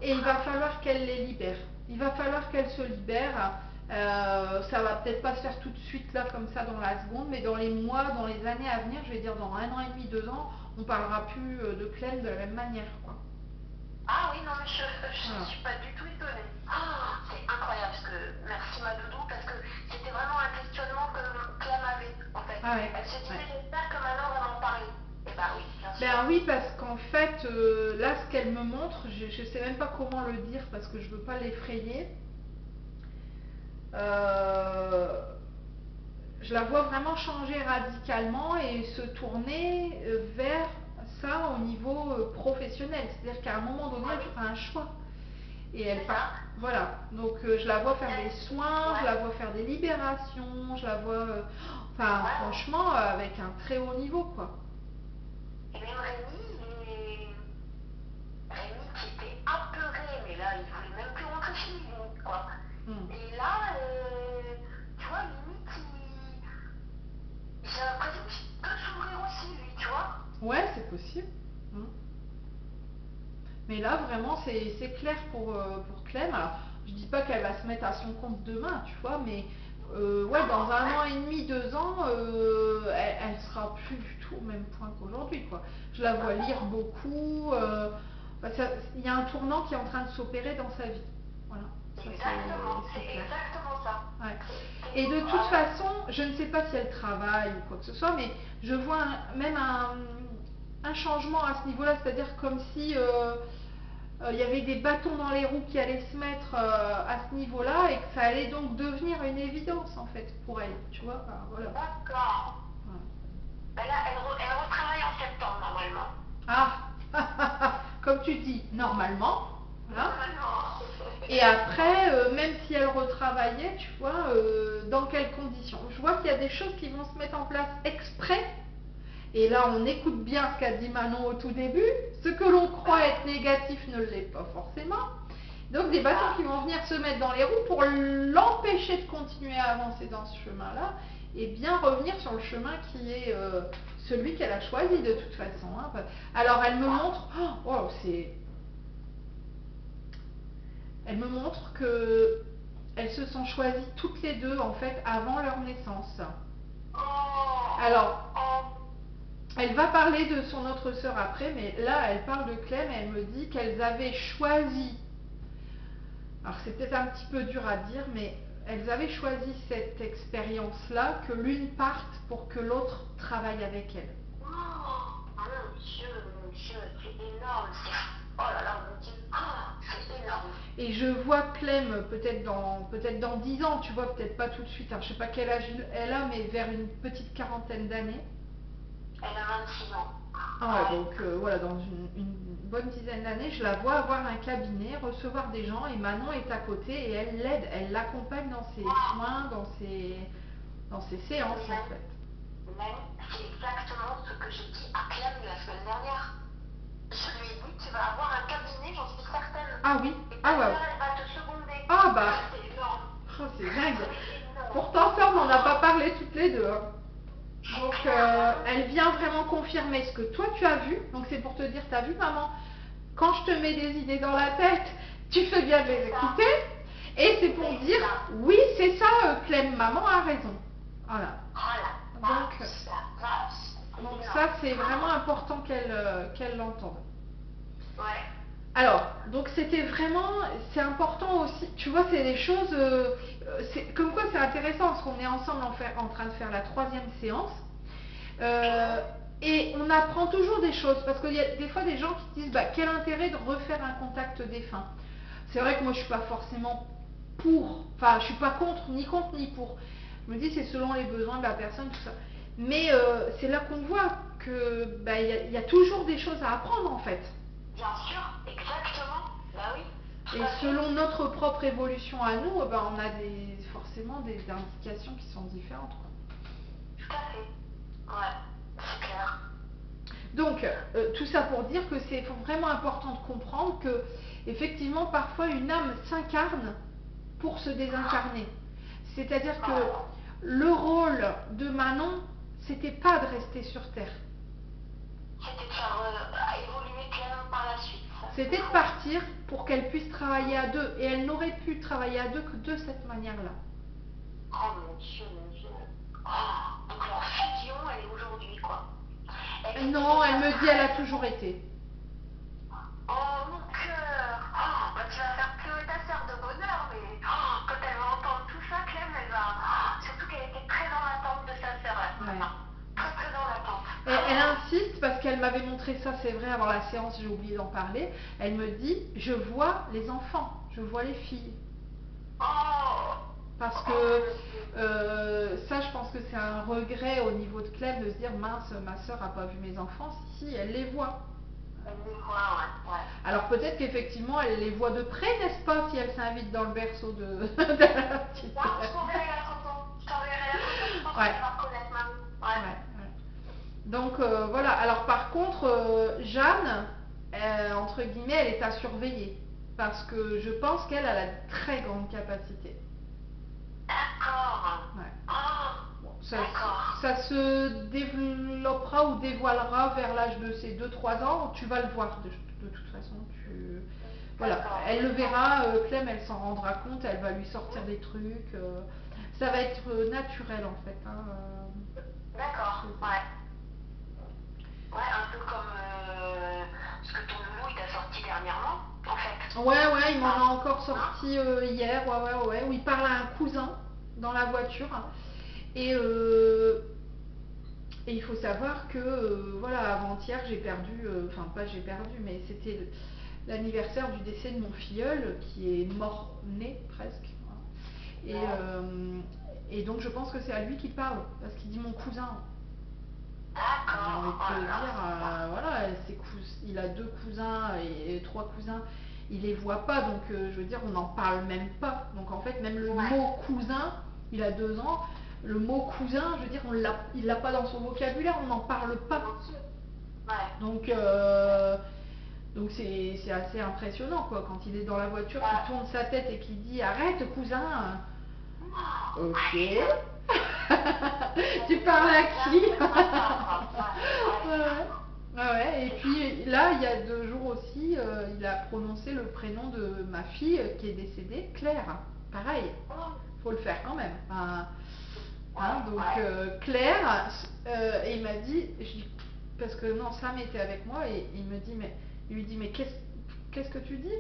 et il va falloir qu'elle les libère. Il va falloir qu'elle se libère. Ça va peut-être pas se faire tout de suite là comme ça dans la seconde, mais dans les mois, dans les années à venir, je vais dire dans 1 an et demi, 2 ans, on parlera plus de Clem de la même manière, quoi. Ah oui, non mais je ne suis pas du tout étonnée. Oh, c'est incroyable, parce que merci ma doudou, parce que c'était vraiment un questionnement que Clem avait en fait. Ah ouais. Elle se disait, j'espère que maintenant on va en parler. Et bah oui, bien sûr. Ben oui, parce qu'en fait, là ce qu'elle me montre, je sais même pas comment le dire parce que je veux pas l'effrayer. Je la vois vraiment changer radicalement et se tourner vers ça au niveau professionnel. C'est-à-dire qu'à un moment donné, elle fera un choix. Et elle part. Voilà. Donc je la vois faire des soins, je la vois faire des libérations, je la vois. Enfin, franchement, avec un très haut niveau, quoi. Et même Rémi, Rémi qui était apeuré, mais là, il voulait même plus rentrer chez lui, limite, quoi. Hmm. Et là, tu vois, limite, j'ai l'impression qu'il peut s'ouvrir aussi, lui, tu vois. Ouais, c'est possible. Hmm. Mais là, vraiment, c'est clair pour Clem. Alors, je dis pas qu'elle va se mettre à son compte demain, tu vois, mais ouais, dans 1 an et demi, 2 ans, elle sera plus du tout au même point qu'aujourd'hui, quoi. Je la vois lire beaucoup. Il y a un tournant qui est en train de s'opérer dans sa vie. Voilà, ça Exactement, c'est c'est clair. exactement ça. Ouais. Et de toute façon, je ne sais pas si elle travaille ou quoi que ce soit, mais je vois même un changement à ce niveau-là, c'est-à-dire comme si il y avait des bâtons dans les roues qui allaient se mettre à ce niveau-là et que ça allait donc devenir une évidence en fait pour elle, tu vois. Enfin, voilà. D'accord. Ouais. Ben là, elle retravaille en septembre, normalement. Ah, comme tu dis, normalement. Voilà. Normalement. Et après, même si elle retravaillait, tu vois, dans quelles conditions? Je vois qu'il y a des choses qui vont se mettre en place exprès. Et là, on écoute bien ce qu'a dit Manon au tout début. Ce que l'on croit être négatif ne l'est pas forcément. Donc des bâtons qui vont venir se mettre dans les roues pour l'empêcher de continuer à avancer dans ce chemin-là et bien revenir sur le chemin qui est celui qu'elle a choisi de toute façon. Hein. Alors elle me montre, oh, elle me montre que elles se sont choisies toutes les deux en fait avant leur naissance. Alors, elle va parler de son autre sœur après, mais là, elle parle de Clem et elle me dit qu'elles avaient choisi, alors c'est peut-être un petit peu dur à dire, mais elles avaient choisi cette expérience-là, que l'une parte pour que l'autre travaille avec elle. Oh, mon Dieu, c'est énorme. Oh là là, mon Dieu, c'est énorme. Et je vois Clem peut-être dans 10 ans, tu vois, peut-être pas tout de suite, alors je sais pas quel âge elle a, mais vers une petite quarantaine d'années. Elle a 26 ans. Ah ouais, donc voilà, dans une bonne dizaine d'années, je la vois avoir un cabinet, recevoir des gens et Manon est à côté et elle l'aide, elle l'accompagne dans ses soins, dans ses séances en fait. Même, c'est exactement ce que j'ai dit à Clem la semaine dernière. Je lui ai dit, tu vas avoir un cabinet, j'en suis certaine. Ah oui, Et ah ta ouais. sœur, elle va te seconder. Ah bah, C'est énorme. oh, c'est dingue. C'est énorme. Pourtant ça, on n'en a pas parlé toutes les deux. Hein. Donc elle vient vraiment confirmer ce que toi tu as vu. Donc c'est pour te dire, t'as vu maman, quand je te mets des idées dans la tête, tu fais bien de les écouter. Et c'est pour dire, oui c'est ça Clem, maman a raison. Voilà. Donc ça c'est vraiment important qu'elle l'entende. Ouais. Alors, donc c'était vraiment, c'est important aussi, tu vois, c'est des choses, comme quoi c'est intéressant parce qu'on est ensemble en train de faire la 3e séance. Et on apprend toujours des choses parce qu'il y a des fois des gens qui disent bah, quel intérêt de refaire un contact défunt. C'est vrai que moi je suis pas forcément pour, enfin je suis pas contre ni pour. Je me dis c'est selon les besoins de la personne, tout ça. Mais c'est là qu'on voit que bah, y a toujours des choses à apprendre en fait. Bien sûr, exactement. Bah oui. Et selon notre propre évolution à nous, ben, on a forcément des indications qui sont différentes. Quoi. Tout à fait. Ouais, c'est clair. Donc, tout ça pour dire que c'est vraiment important de comprendre que, effectivement, parfois une âme s'incarne pour se désincarner. C'est-à-dire que le rôle de Manon, c'était pas de rester sur Terre. C'était de faire évoluer Clem par la suite. C'était de partir pour qu'elle puisse travailler à deux. Et elle n'aurait pu travailler à deux que de cette manière-là. Oh mon Dieu, mon Dieu. Oh, donc leur fusion, elle est aujourd'hui, quoi. Non, elle me dit elle a toujours été. Oh mon cœur. Oh, bah, tu vas faire pleurer ta sœur de bonheur, mais quand elle va entendre tout ça, Clem, elle va... Surtout qu'elle était très dans l'attente de sa sœur là ce matin. Très dans l'attente. Elle insiste parce qu'elle m'avait montré ça, c'est vrai, avant la séance, j'ai oublié d'en parler. Elle me dit, je vois les enfants, je vois les filles. Parce que ça, je pense que c'est un regret au niveau de Clem de se dire, mince, ma soeur n'a pas vu mes enfants. Si, elle les voit. Elle les voit, ouais. Alors peut-être qu'effectivement, elle les voit de près, n'est-ce pas, si elle s'invite dans le berceau de la petite. Je t'enverrai la photo. Je pense qu'elle va reconnaître maman. Ouais. Donc voilà, alors par contre, Jeanne, entre entre guillemets, elle est à surveiller. Parce que je pense qu'elle a de très grandes capacités. D'accord. Ouais. Oh, Bon, d'accord. ça se développera ou dévoilera vers l'âge de ses 2-3 ans. Tu vas le voir de toute façon. Voilà, D'accord. elle le verra, Clem, elle s'en rendra compte, elle va lui sortir des trucs. Ça va être naturel en fait, hein, D'accord, chez elle. ouais. Ouais, un peu comme ce que ton loulou il t'a sorti dernièrement, en fait. Ouais, il m'en a encore sorti hier, ouais, où il parle à un cousin dans la voiture. Et, et il faut savoir que, voilà, avant-hier, j'ai perdu, enfin pas j'ai perdu, mais c'était l'anniversaire du décès de mon filleul, qui est mort-né presque. Hein. Et donc je pense que c'est à lui qu'il parle, parce qu'il dit mon cousin. J'ai envie de D'accord, te oh là là. dire, voilà, il a 2 cousins et 3 cousins, il les voit pas, donc je veux dire, on n'en parle même pas. Donc en fait, même le Ouais. mot cousin, il a 2 ans, le mot cousin, je veux dire, il l'a pas dans son vocabulaire, on n'en parle pas. Ouais. Donc c'est assez impressionnant, quoi, quand il est dans la voiture, qu'il tourne sa tête et qu'il dit arrête cousin. Ok. Tu parles à qui? Ouais. Et puis là, il y a 2 jours aussi, il a prononcé le prénom de ma fille qui est décédée, Claire. Pareil, faut le faire quand même. Hein, donc Claire, et il m'a dit, parce que non, Sam était avec moi et il lui dit mais qu'est-ce que tu dis?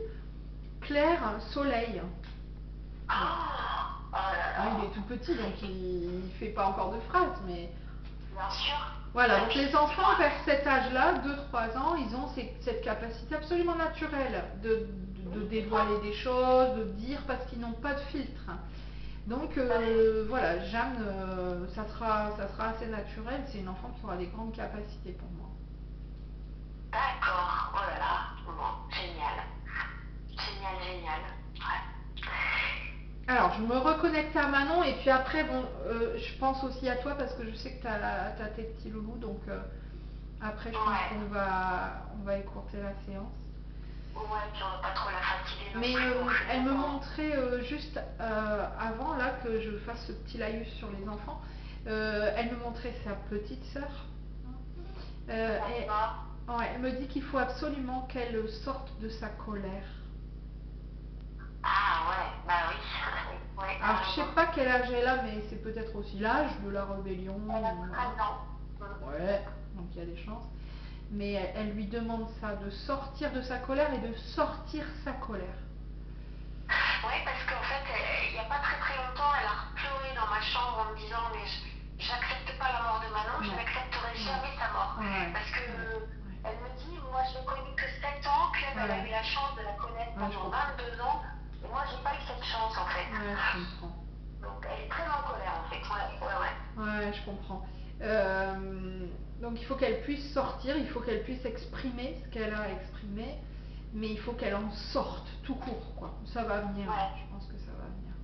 Claire, soleil. Il est tout petit, donc il fait pas encore de phrases, mais Bien sûr. voilà. Donc les enfants vers cet âge-là, 2-3 ans, ils ont cette capacité absolument naturelle de dévoiler des choses, de dire parce qu'ils n'ont pas de filtre. Donc voilà, Jeanne, ça sera assez naturel. C'est une enfant qui aura des grandes capacités pour moi. D'accord, oh là là, bon, génial. Génial. Ouais. Alors, je me reconnecte à Manon et puis après, bon, je pense aussi à toi parce que je sais que tu as tes petits loulous, donc après, je pense qu'on va écourter la séance. Ouais, puis on va pas trop la fatiguer non Mais plus. elle me montrait juste avant là que je fasse ce petit laïus sur les enfants, elle me montrait sa petite sœur. Et ouais, elle me dit qu'il faut absolument qu'elle sorte de sa colère. Ah ouais, bah oui. Ouais, Alors je sais pas quel âge elle a, mais c'est peut-être aussi l'âge de la rébellion. Elle a 13 ans. Ouais, donc il y a des chances. Mais elle lui demande ça, de sortir de sa colère et de sortir sa colère. Ouais, parce qu'en fait, il n'y a pas très longtemps, elle a pleuré dans ma chambre en me disant mais j'accepte pas la mort de Manon, je n'accepterai jamais sa mort. Parce que elle me dit, moi je l'ai connue que 7 ans, Clem elle a eu la chance de la connaître pendant 22 ans, et moi j'ai pas eu cette chance en fait. Ouais, je comprends. Donc elle est très en colère en fait, ouais. Ouais, je comprends. Donc il faut qu'elle puisse sortir, il faut qu'elle puisse exprimer ce qu'elle a à exprimer, mais il faut qu'elle en sorte tout court, quoi. Ça va venir, je pense que ça va venir.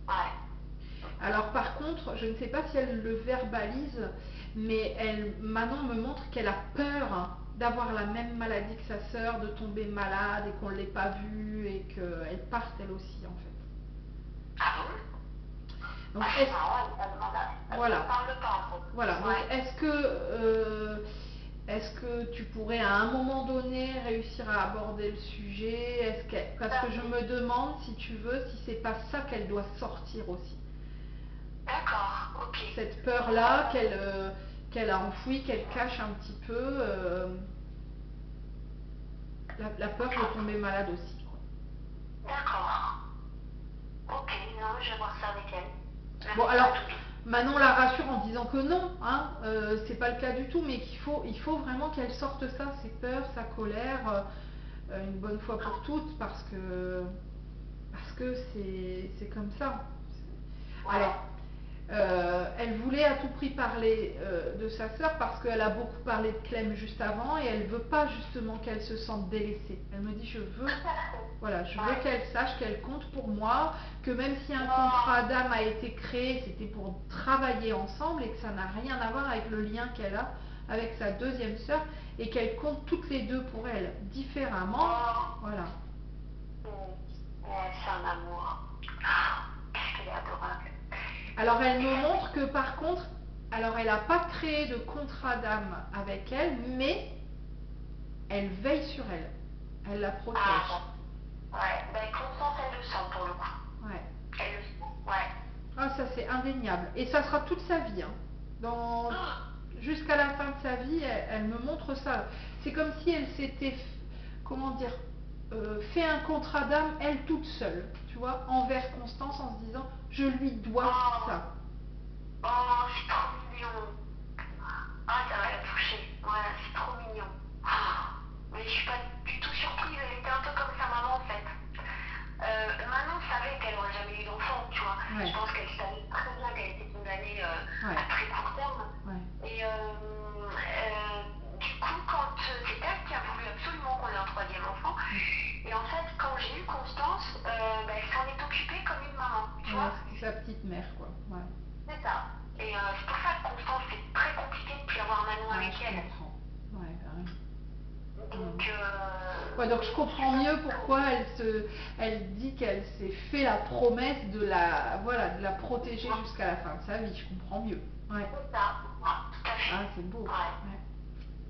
Ouais. Alors par contre, je ne sais pas si elle le verbalise, mais Manon me montre qu'elle a peur d'avoir la même maladie que sa sœur, de tomber malade et qu'on ne l'ait pas vue et qu'elle parte elle aussi en fait. Ah bon? Donc, voilà. Donc, est-ce que tu pourrais à un moment donné réussir à aborder le sujet? Parce que je me demande, si tu veux, si c'est pas ça qu'elle doit sortir aussi. D'accord, ok. Cette peur-là qu'elle a enfouie, qu'elle cache un petit peu, la peur de tomber malade aussi, quoi. D'accord. Ok, non, je vais voir ça avec elle. Bon, alors, Manon la rassure en disant que non, hein, c'est pas le cas du tout, mais il faut vraiment qu'elle sorte ça, ses peurs, sa colère, une bonne fois pour toutes, parce que c'est comme ça. Alors, elle voulait à tout prix parler de sa sœur parce qu'elle a beaucoup parlé de Clem juste avant et elle veut pas justement qu'elle se sente délaissée. Elle me dit je veux qu'elle sache qu'elle compte pour moi, que même si un contrat d'âme a été créé, c'était pour travailler ensemble et que ça n'a rien à voir avec le lien qu'elle a avec sa deuxième sœur et qu'elle compte toutes les deux pour elle différemment. Voilà. Ouais, c'est un amour. Qu'est-ce qu'elle est adorable. Alors elle me montre que par contre, alors elle n'a pas créé de contrat d'âme avec elle, mais elle veille sur elle. Elle la protège. Ouais, ben Constance, elle le sent pour le coup. Ouais. Elle le sent, ouais. Ah, ça c'est indéniable. Et ça sera toute sa vie. Hein. Jusqu'à la fin de sa vie, elle me montre ça. C'est comme si elle s'était, comment dire, fait un contrat d'âme, elle toute seule, tu vois, envers Constance en se disant, je lui dois ça. Oh, c'est trop mignon. Ah, ça va la toucher. Ouais, c'est trop mignon. Mais je suis pas du tout surprise, elle était un peu comme sa maman en fait. Manon savait qu'elle n'aurait jamais eu d'enfant, tu vois. Ouais. Je pense qu'elle savait très bien qu'elle était condamnée à très court terme. Ouais. Et du coup, quand c'est elle qui a voulu absolument qu'on ait un troisième enfant, et en fait, quand j'ai eu Constance, elle s'en est occupée comme une maman, tu vois. C'était sa petite mère, quoi. Ouais. C'est ça. Et c'est pour ça que Constance, c'est très compliqué de plus avoir Manon avec elle. Comprends. Ouais, carrément. Donc, donc je comprends mieux pourquoi elle dit qu'elle s'est fait la promesse de de la protéger jusqu'à la fin de sa vie. Je comprends mieux. Ouais. C'est ça, tout à fait. Ah, c'est beau.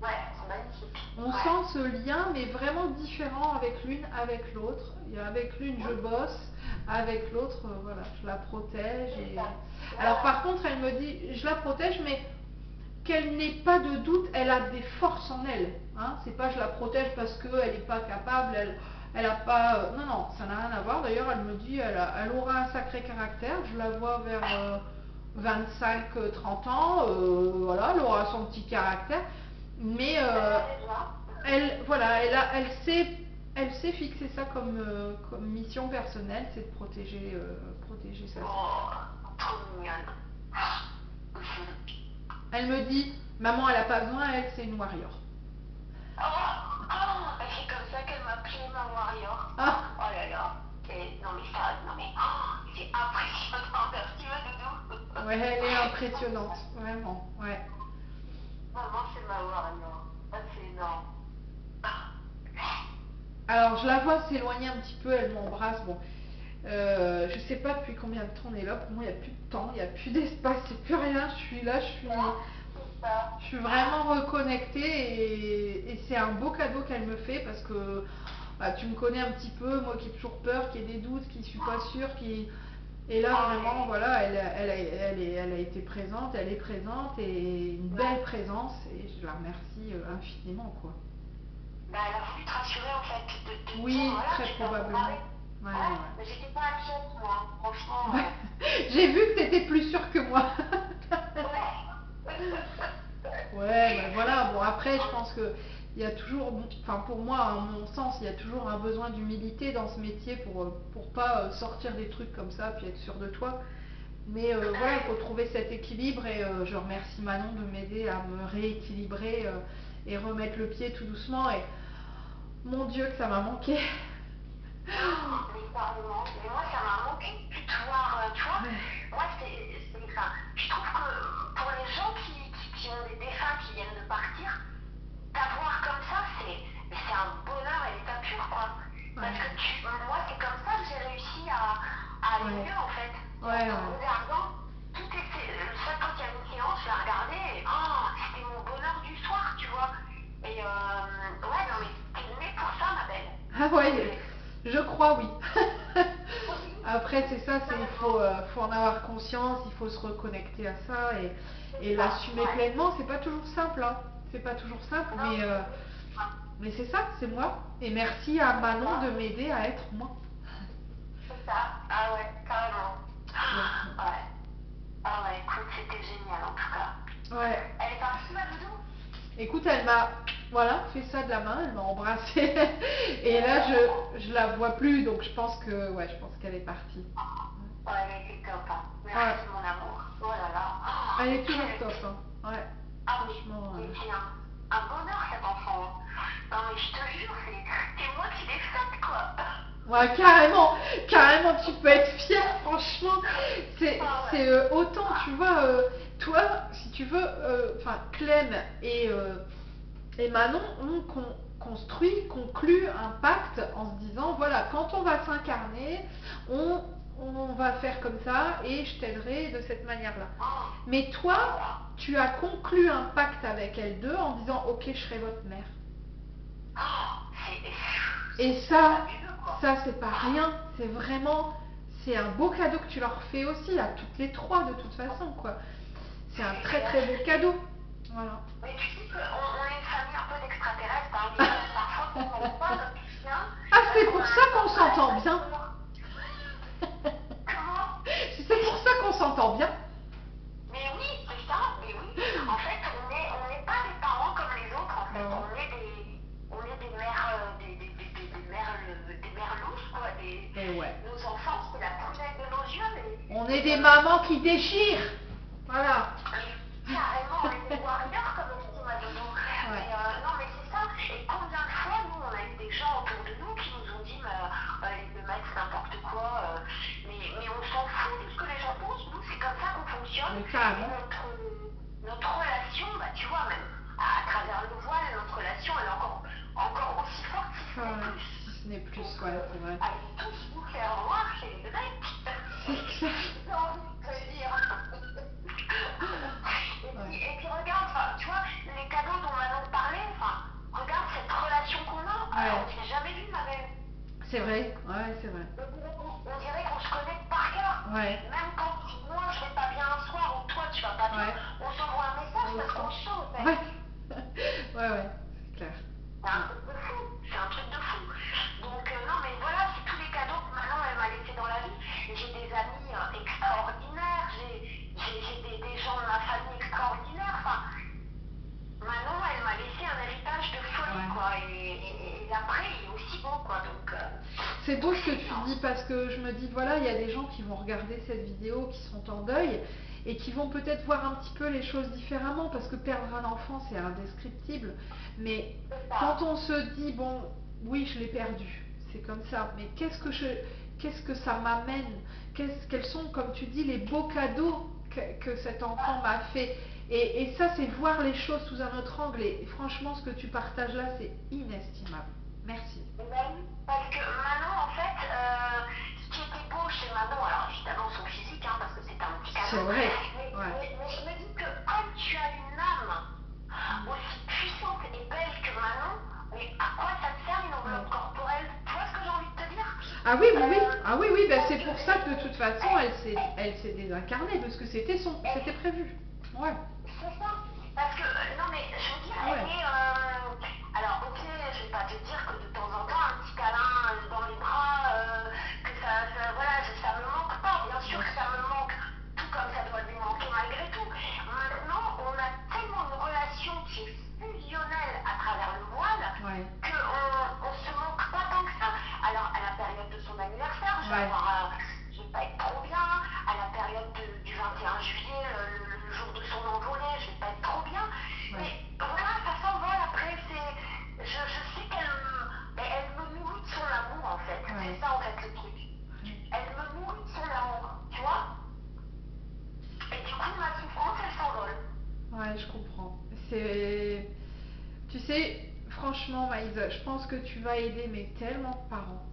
Ouais, c'est magnifique. On sent ce lien, mais vraiment différent avec l'une, avec l'autre. Avec l'une, je bosse, avec l'autre, voilà, je la protège. Alors par contre, elle me dit, je la protège, mais qu'elle n'ait pas de doute, elle a des forces en elle. Hein. C'est pas je la protège parce qu'elle n'est pas capable, elle a pas. Non, non, ça n'a rien à voir. D'ailleurs, elle me dit, elle aura un sacré caractère. Je la vois vers 25-30 ans. Voilà, elle aura son petit caractère. Mais elle sait fixer ça comme mission personnelle, c'est de protéger sa sœur. Oh, trop mignonne. Elle me dit, maman, elle n'a pas besoin, elle, c'est une warrior. C'est comme ça qu'elle m'appelait ma warrior. Oh là là. Non mais ça, c'est impressionnant. Merci ma doudou. Ouais, elle est impressionnante, vraiment, ouais. Maman, c'est ma warrior. C'est énorme. Alors, je la vois s'éloigner un petit peu, elle m'embrasse, bon. Je sais pas depuis combien de temps on est là, pour moi il n'y a plus de temps, il n'y a plus d'espace, il n'y a plus rien, je suis là, je suis vraiment reconnectée et c'est un beau cadeau qu'elle me fait parce que bah, tu me connais un petit peu, moi qui ai toujours peur, qui ai des doutes, qui suis pas sûre, et là vraiment voilà, elle a été présente, elle est présente et une belle présence et je la remercie infiniment quoi. Bah, elle a voulu te rassurer en fait, oui, dire, voilà, très probablement. Ouais, mais j'étais pas inquiète moi, franchement. J'ai vu que t'étais plus sûre que moi. Ouais, ben voilà, bon après je pense que il y a toujours, enfin pour moi, à mon sens, il y a toujours un besoin d'humilité dans ce métier pour pas sortir des trucs comme ça puis être sûr de toi. Mais voilà, il faut trouver cet équilibre et je remercie Manon de m'aider à me rééquilibrer et remettre le pied tout doucement et mon Dieu que ça m'a manqué. Mais carrément, mais moi ça m'a manqué de pouvoir, tu vois, moi enfin, je trouve que pour les gens qui ont des défunts qui viennent de partir, t'avoir comme ça, c'est un bonheur et l'état pur quoi. Parce que moi c'est comme ça que j'ai réussi à aller mieux en fait. En regardant, chaque fois qu'il y a une séance, je la regardais et c'était mon bonheur du soir, tu vois. Et ouais, non mais t'es née pour ça ma belle. Ah ouais, je crois oui. Après c'est ça, il faut en avoir conscience, il faut se reconnecter à ça et l'assumer pleinement. C'est pas toujours simple, hein. C'est pas toujours simple, mais c'est ça, c'est moi. Et merci à Manon de m'aider à être moi. C'est ça, ah ouais, carrément. Ouais. Ah ouais, écoute, c'était génial en tout cas. Ouais. Elle est partie ma doudou? Écoute, elle m'a fait ça de la main, elle m'a embrassée et là je la vois plus donc je pense qu'elle est partie. Ouais, elle était top, hein. Merci mon amour. Oh là là. Elle est toujours top, hein. Ouais. Franchement. C'est un bonheur cet enfant. Non mais je te jure, c'est moi qui l'ai faite quoi. Ouais, carrément, carrément, tu peux être fier, franchement. C'est autant, tu vois, toi, si tu veux, enfin, Clem et Manon ont conclu un pacte en se disant, voilà, quand on va s'incarner, on, on va faire comme ça et je t'aiderai de cette manière-là. Mais toi, tu as conclu un pacte avec elles deux en disant, ok, je serai votre mère. Et ça c'est pas rien, c'est vraiment, c'est un beau cadeau que tu leur fais aussi, à toutes les trois de toute façon, quoi. C'est un très très beau cadeau. Voilà. Mais tu sais qu'on est une famille un peu d'extraterrestres, hein. Parfois on ne pas notre chien. Ah, c'est pour ça qu'on s'entend bien. Comment? C'est pour ça qu'on s'entend bien. Mais oui, c'est ça, mais oui. En fait, on n'est pas des parents comme les autres, en fait. On est des mères, des mères lousses, quoi. Ouais. Nos enfants, c'est la prunelle de nos yeux. Mais... On est des mamans qui déchirent. Voilà. Carrément, on est des warriors, comme on dit ma dodo. Ouais. Mais non, mais c'est ça. Et combien de fois, nous, on a eu des gens autour de nous qui nous ont dit, le mec, c'est n'importe quoi. Mais on s'en fout de ce que les gens pensent. Nous, c'est comme ça qu'on fonctionne. Mais carrément. Notre relation, bah, tu vois, même à travers le voile, notre relation, elle est encore aussi forte, si ce n'est plus. Si ce n'est plus, ouais, c'est vrai. Allez tous vous faire voir chez les mecs. C'est ça. J'ai envie de te dire. Et puis regarde, tu vois, les cadeaux dont Manon parlait, regarde cette relation qu'on a. Ouais. On ne s'est jamais vu, ma belle. C'est vrai, ouais, c'est vrai. On dirait qu'on se connaît par cœur. Ouais. Même quand moi je vais pas bien un soir ou toi tu vas pas bien, Ouais. on s'envoie un message parce qu'on se sent au fait. Ouais. Ouais, c'est clair. C'est un truc de fou. C'est un truc de fou. Donc non mais voilà, c'est tous les cadeaux que Manon elle m'a laissés dans la vie. J'ai des amis extraordinaires, j'ai des gens de ma famille extraordinaires. Manon elle m'a laissé un héritage de folie, quoi. Et l'après il est aussi beau, quoi. Donc c'est beau ce que tu dis parce que je me dis voilà, il y a des gens qui vont regarder cette vidéo qui sont en deuil et qui vont peut-être voir un petit peu les choses différemment parce que perdre un enfant c'est indescriptible, mais quand on se dit bon oui je l'ai perdu, c'est comme ça, mais qu'est-ce que ça m'amène, quels sont comme tu dis les beaux cadeaux que cet enfant m'a fait, et ça c'est voir les choses sous un autre angle, et franchement ce que tu partages là c'est inestimable. Merci. Parce que Manon, en fait, ce qui était beau chez Manon, alors évidemment son physique, hein, parce que c'est un petit cadeau. C'est vrai. Mais je me dis que comme tu as une âme aussi puissante et belle que Manon, mais à quoi ça te sert une enveloppe corporelle? Tu vois ce que j'ai envie de te dire? Ah oui, oui, ben c'est pour ça que de toute façon elle s'est désincarnée, parce que c'était prévu. Ouais. C'est ça. Parce que, non mais je veux dire, elle est... alors ok, je vais pas te dire que de temps en temps, un petit câlin dans les bras, que voilà, ça me manque pas. Bien sûr que ça me manque, tout comme ça doit lui manquer malgré tout. Maintenant, on a tellement une relation qui est fusionnelle à travers le voile, qu'on se manque pas tant que ça. Alors, à la période de son anniversaire, je vais pas être trop bien. À la période du 21 juillet, le jour de son envolée, je vais pas être trop bien. Mais voilà, ça s'envole après. Je sais elle me nourrit de son amour, en fait. C'est ça, en fait, le truc. Elle me nourrit de son amour, tu vois. Et du coup, ma souffrance, elle s'envole. Ouais, je comprends. Tu sais, franchement, Maïsa, je pense que tu vas aider mais tellement de parents.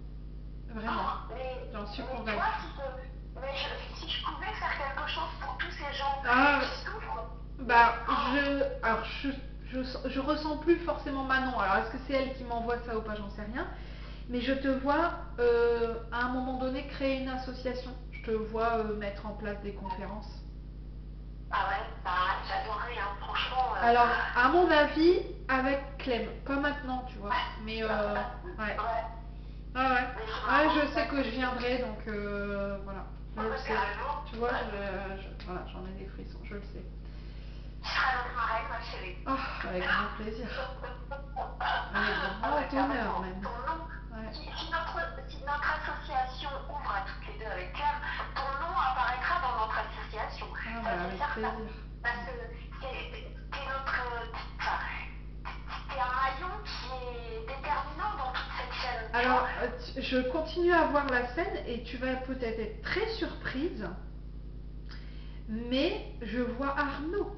Vraiment. J'en suis convaincue. Si je pouvais faire quelque chose pour tous ces gens qui souffrent. Bah, je ressens plus forcément Manon. Alors, est-ce que c'est elle qui m'envoie ça ou pas, j'en sais rien. Mais je te vois, à un moment donné, créer une association. Je te vois mettre en place des conférences. Ah ouais, bah, j'adorerais, hein, franchement. Alors, à mon avis, avec Clem, pas maintenant, tu vois. Mais ouais. Je sais que je viendrai, donc voilà. Je le sais. Tu vois, voilà, j'en ai des frissons, je le sais. Tu seras notre marraine, ma chérie. Oh, avec grand plaisir. Avec grand honneur même. Si notre association ouvre à toutes les deux avec Clem, ton nom apparaîtra dans notre association. Avec plaisir. Parce que t'es un maillon qui est déterminant dans toute cette chaîne. Alors, je continue à voir la scène et tu vas peut-être être très surprise, mais je vois Arnaud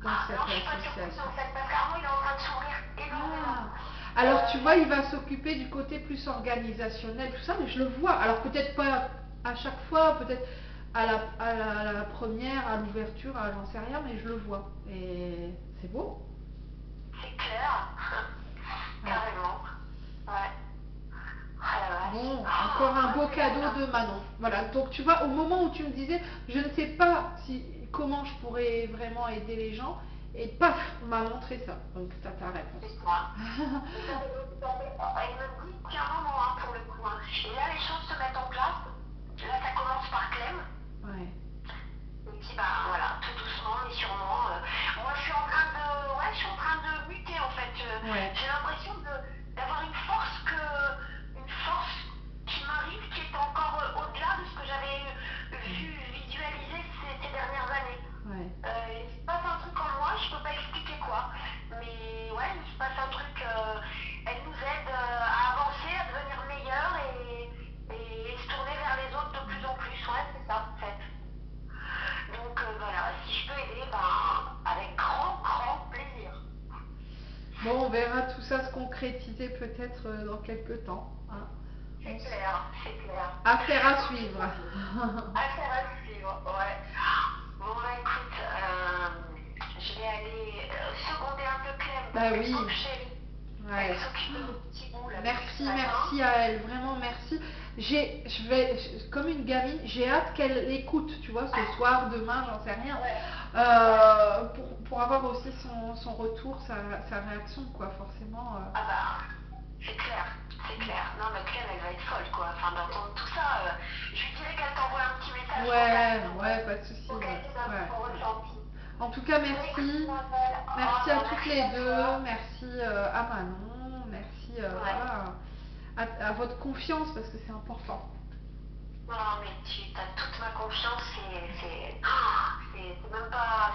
dans cette Non, je suis pas surprise association. en fait, parce qu'Arnaud il est en train de sourire énormément. Ah. Alors tu vois, il va s'occuper du côté plus organisationnel, tout ça, mais je le vois. Alors peut-être pas à chaque fois, peut-être à la première, à l'ouverture, j'en sais rien, mais je le vois. Et c'est beau. C'est clair. Ouais. Carrément. Ouais. Ah la vache. Bon, encore un beau cadeau de Manon. Voilà, donc tu vois, au moment où tu me disais, je ne sais pas comment je pourrais vraiment aider les gens, et paf, on m'a montré ça. Donc t'as ta réponse. C'est ça. Elle me dit qu'un moment pour le coup. Et là, les choses se mettent en place. Là, ça commence par Clem. Ouais. Et puis, bah voilà, tout doucement, mais sûrement. Moi, je suis en train de, ouais, je suis en train de muter en fait. Ouais. J'ai l'impression d'avoir une force qui m'arrive, qui est encore au-delà de ce que j'avais vu visualiser ces dernières années. Ouais. Il se passe un truc en moi, je peux pas expliquer quoi, mais ouais, il se passe un truc. Elle nous aide à avancer, à devenir meilleurs et se tourner vers les autres de plus en plus. Ouais, c'est ça en fait. Donc voilà, si je peux aider, ben, avec grand, grand plaisir. Bon, on verra tout ça se concrétiser peut-être dans quelques temps. Hein. C'est clair, c'est clair. Affaire à suivre. Affaire à suivre, ouais. Bon, bah écoute, je vais aller seconder un peu Clem. Bah oui. Elle Ouais. s'occupe de petits bouts là. Merci à elle, vraiment merci. Comme une gamine, j'ai hâte qu'elle écoute, tu vois, ce soir, demain, j'en sais rien, pour avoir aussi son retour, sa réaction, quoi, forcément. Ah bah, c'est clair, c'est clair. Non, mais Clem, elle va être folle, quoi. Enfin, d'entendre tout ça, je lui dirais qu'elle t'envoie un petit message. Ouais, pas de soucis. Pour qu'elle te donne Ouais. son ressenti. En tout cas, merci. Merci à toutes les deux. Merci à Manon. Merci voilà, à votre confiance parce que c'est important. Non, mais tu as toute ma confiance, c'est même pas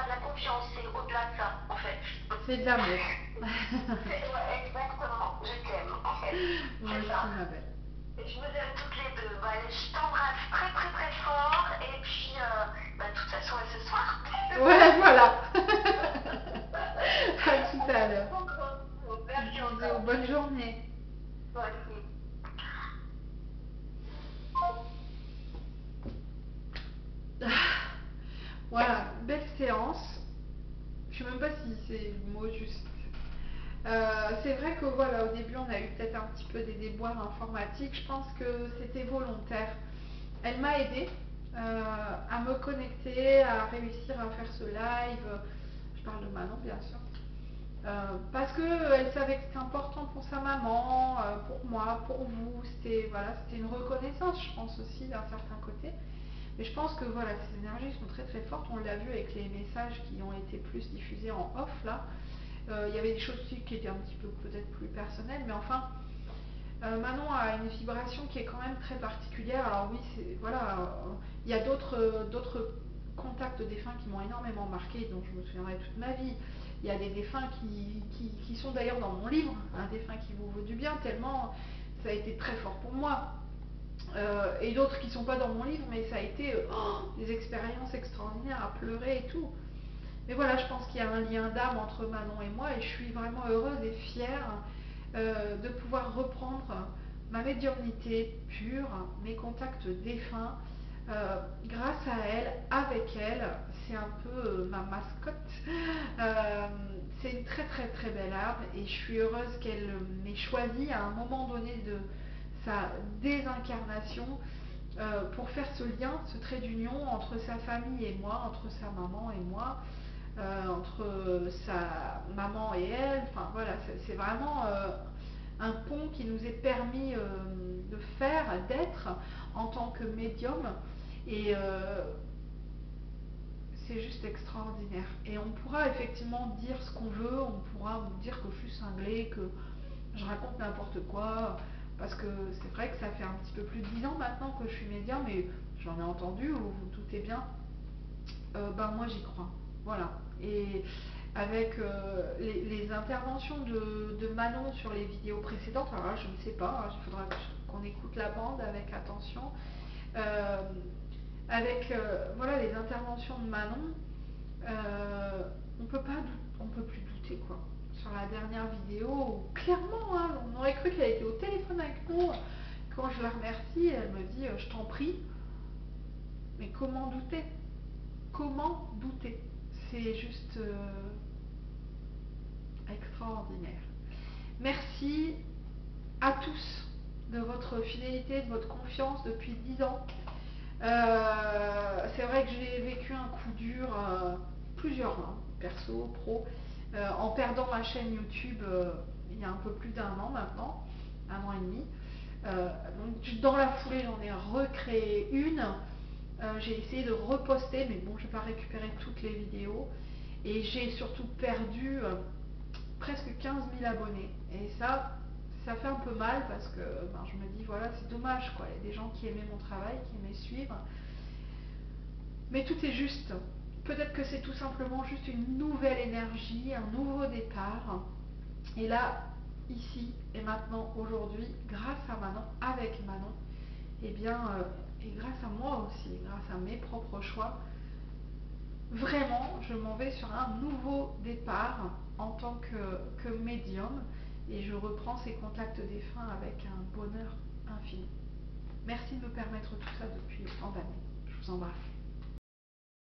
de la confiance, c'est au-delà de ça, en fait. C'est de l'amour. Ouais, exactement, je t'aime, en fait. Moi C'est aussi, ça. ma belle. Et je vous aime toutes les deux. Bah, allez, je t'embrasse très très très fort, et puis, bah, de toute façon, à ce soir. Ouais, voilà. À tout à l'heure. Merci Bisous, encore. bonne journée. Toi aussi. Voilà, belle séance. Je sais même pas si c'est le mot juste. C'est vrai que voilà, au début on a eu peut-être un petit peu des déboires informatiques. Je pense que c'était volontaire. Elle m'a aidé à me connecter, à réussir à faire ce live. Je parle de Manon bien sûr. Parce qu'elle savait que c'était important pour sa maman, pour moi, pour vous. C'était voilà, une reconnaissance, je pense aussi d'un certain côté. Mais je pense que voilà, ces énergies sont très très fortes. On l'a vu avec les messages qui ont été plus diffusés en off là. Il y avait des choses aussi qui étaient un petit peu peut-être plus personnelles, mais enfin, Manon a une vibration qui est quand même très particulière. Alors oui, voilà, il y a d'autres contacts de défunts qui m'ont énormément marqué, dont je me souviendrai toute ma vie. Il y a des défunts qui sont d'ailleurs dans mon livre, un défunt qui vous vaut du bien, tellement ça a été très fort pour moi. Et d'autres qui ne sont pas dans mon livre, mais ça a été des expériences extraordinaires à pleurer et tout. Mais voilà, je pense qu'il y a un lien d'âme entre Manon et moi et je suis vraiment heureuse et fière de pouvoir reprendre ma médiumnité pure, mes contacts défunts, grâce à elle, avec elle. C'est un peu ma mascotte. C'est une très très très belle âme et je suis heureuse qu'elle m'ait choisi à un moment donné de sa désincarnation pour faire ce lien, ce trait d'union entre sa famille et moi, entre sa maman et moi, entre sa maman et elle. Enfin voilà, c'est vraiment un pont qui nous est permis de faire, d'être en tant que médium. Et c'est juste extraordinaire. Et on pourra effectivement dire ce qu'on veut, on pourra me dire que je suis cinglée, que je raconte n'importe quoi, parce que c'est vrai que ça fait un petit peu plus de 10 ans maintenant que je suis médium, mais j'en ai entendu, vous vous doutez bien. Ben moi j'y crois. Voilà. Et avec les interventions de Manon sur les vidéos précédentes. Alors là, je ne sais pas, hein, il faudra qu'on écoute la bande avec attention. Avec voilà, les interventions de Manon, on peut plus douter quoi. Sur la dernière vidéo, clairement, hein, on aurait cru qu'elle était au téléphone avec nous. Quand je la remercie, elle me dit je t'en prie. Mais comment douter? Comment douter? C'est juste extraordinaire. Merci à tous de votre fidélité, de votre confiance depuis 10 ans. C'est vrai que j'ai vécu un coup dur, plusieurs, hein, perso, pro, en perdant ma chaîne YouTube il y a un peu plus d'un an maintenant, 1 an et demi. Donc dans la foulée, j'en ai recréé une. J'ai essayé de reposter, mais bon, je n'ai pas récupéré toutes les vidéos. Et j'ai surtout perdu presque 15 000 abonnés. Et ça fait un peu mal parce que ben, je me dis, voilà, c'est dommage, quoi. Il y a des gens qui aimaient mon travail, qui aimaient suivre. Mais tout est juste. Peut-être que c'est tout simplement juste une nouvelle énergie, un nouveau départ. Et là, ici et maintenant, aujourd'hui, grâce à Manon, avec Manon, et bien, et grâce à moi aussi, grâce à mes propres choix, vraiment, je m'en vais sur un nouveau départ en tant que médium et je reprends ces contacts défunts avec un bonheur infini. Merci de me permettre tout ça depuis autant d'années. Je vous embrasse.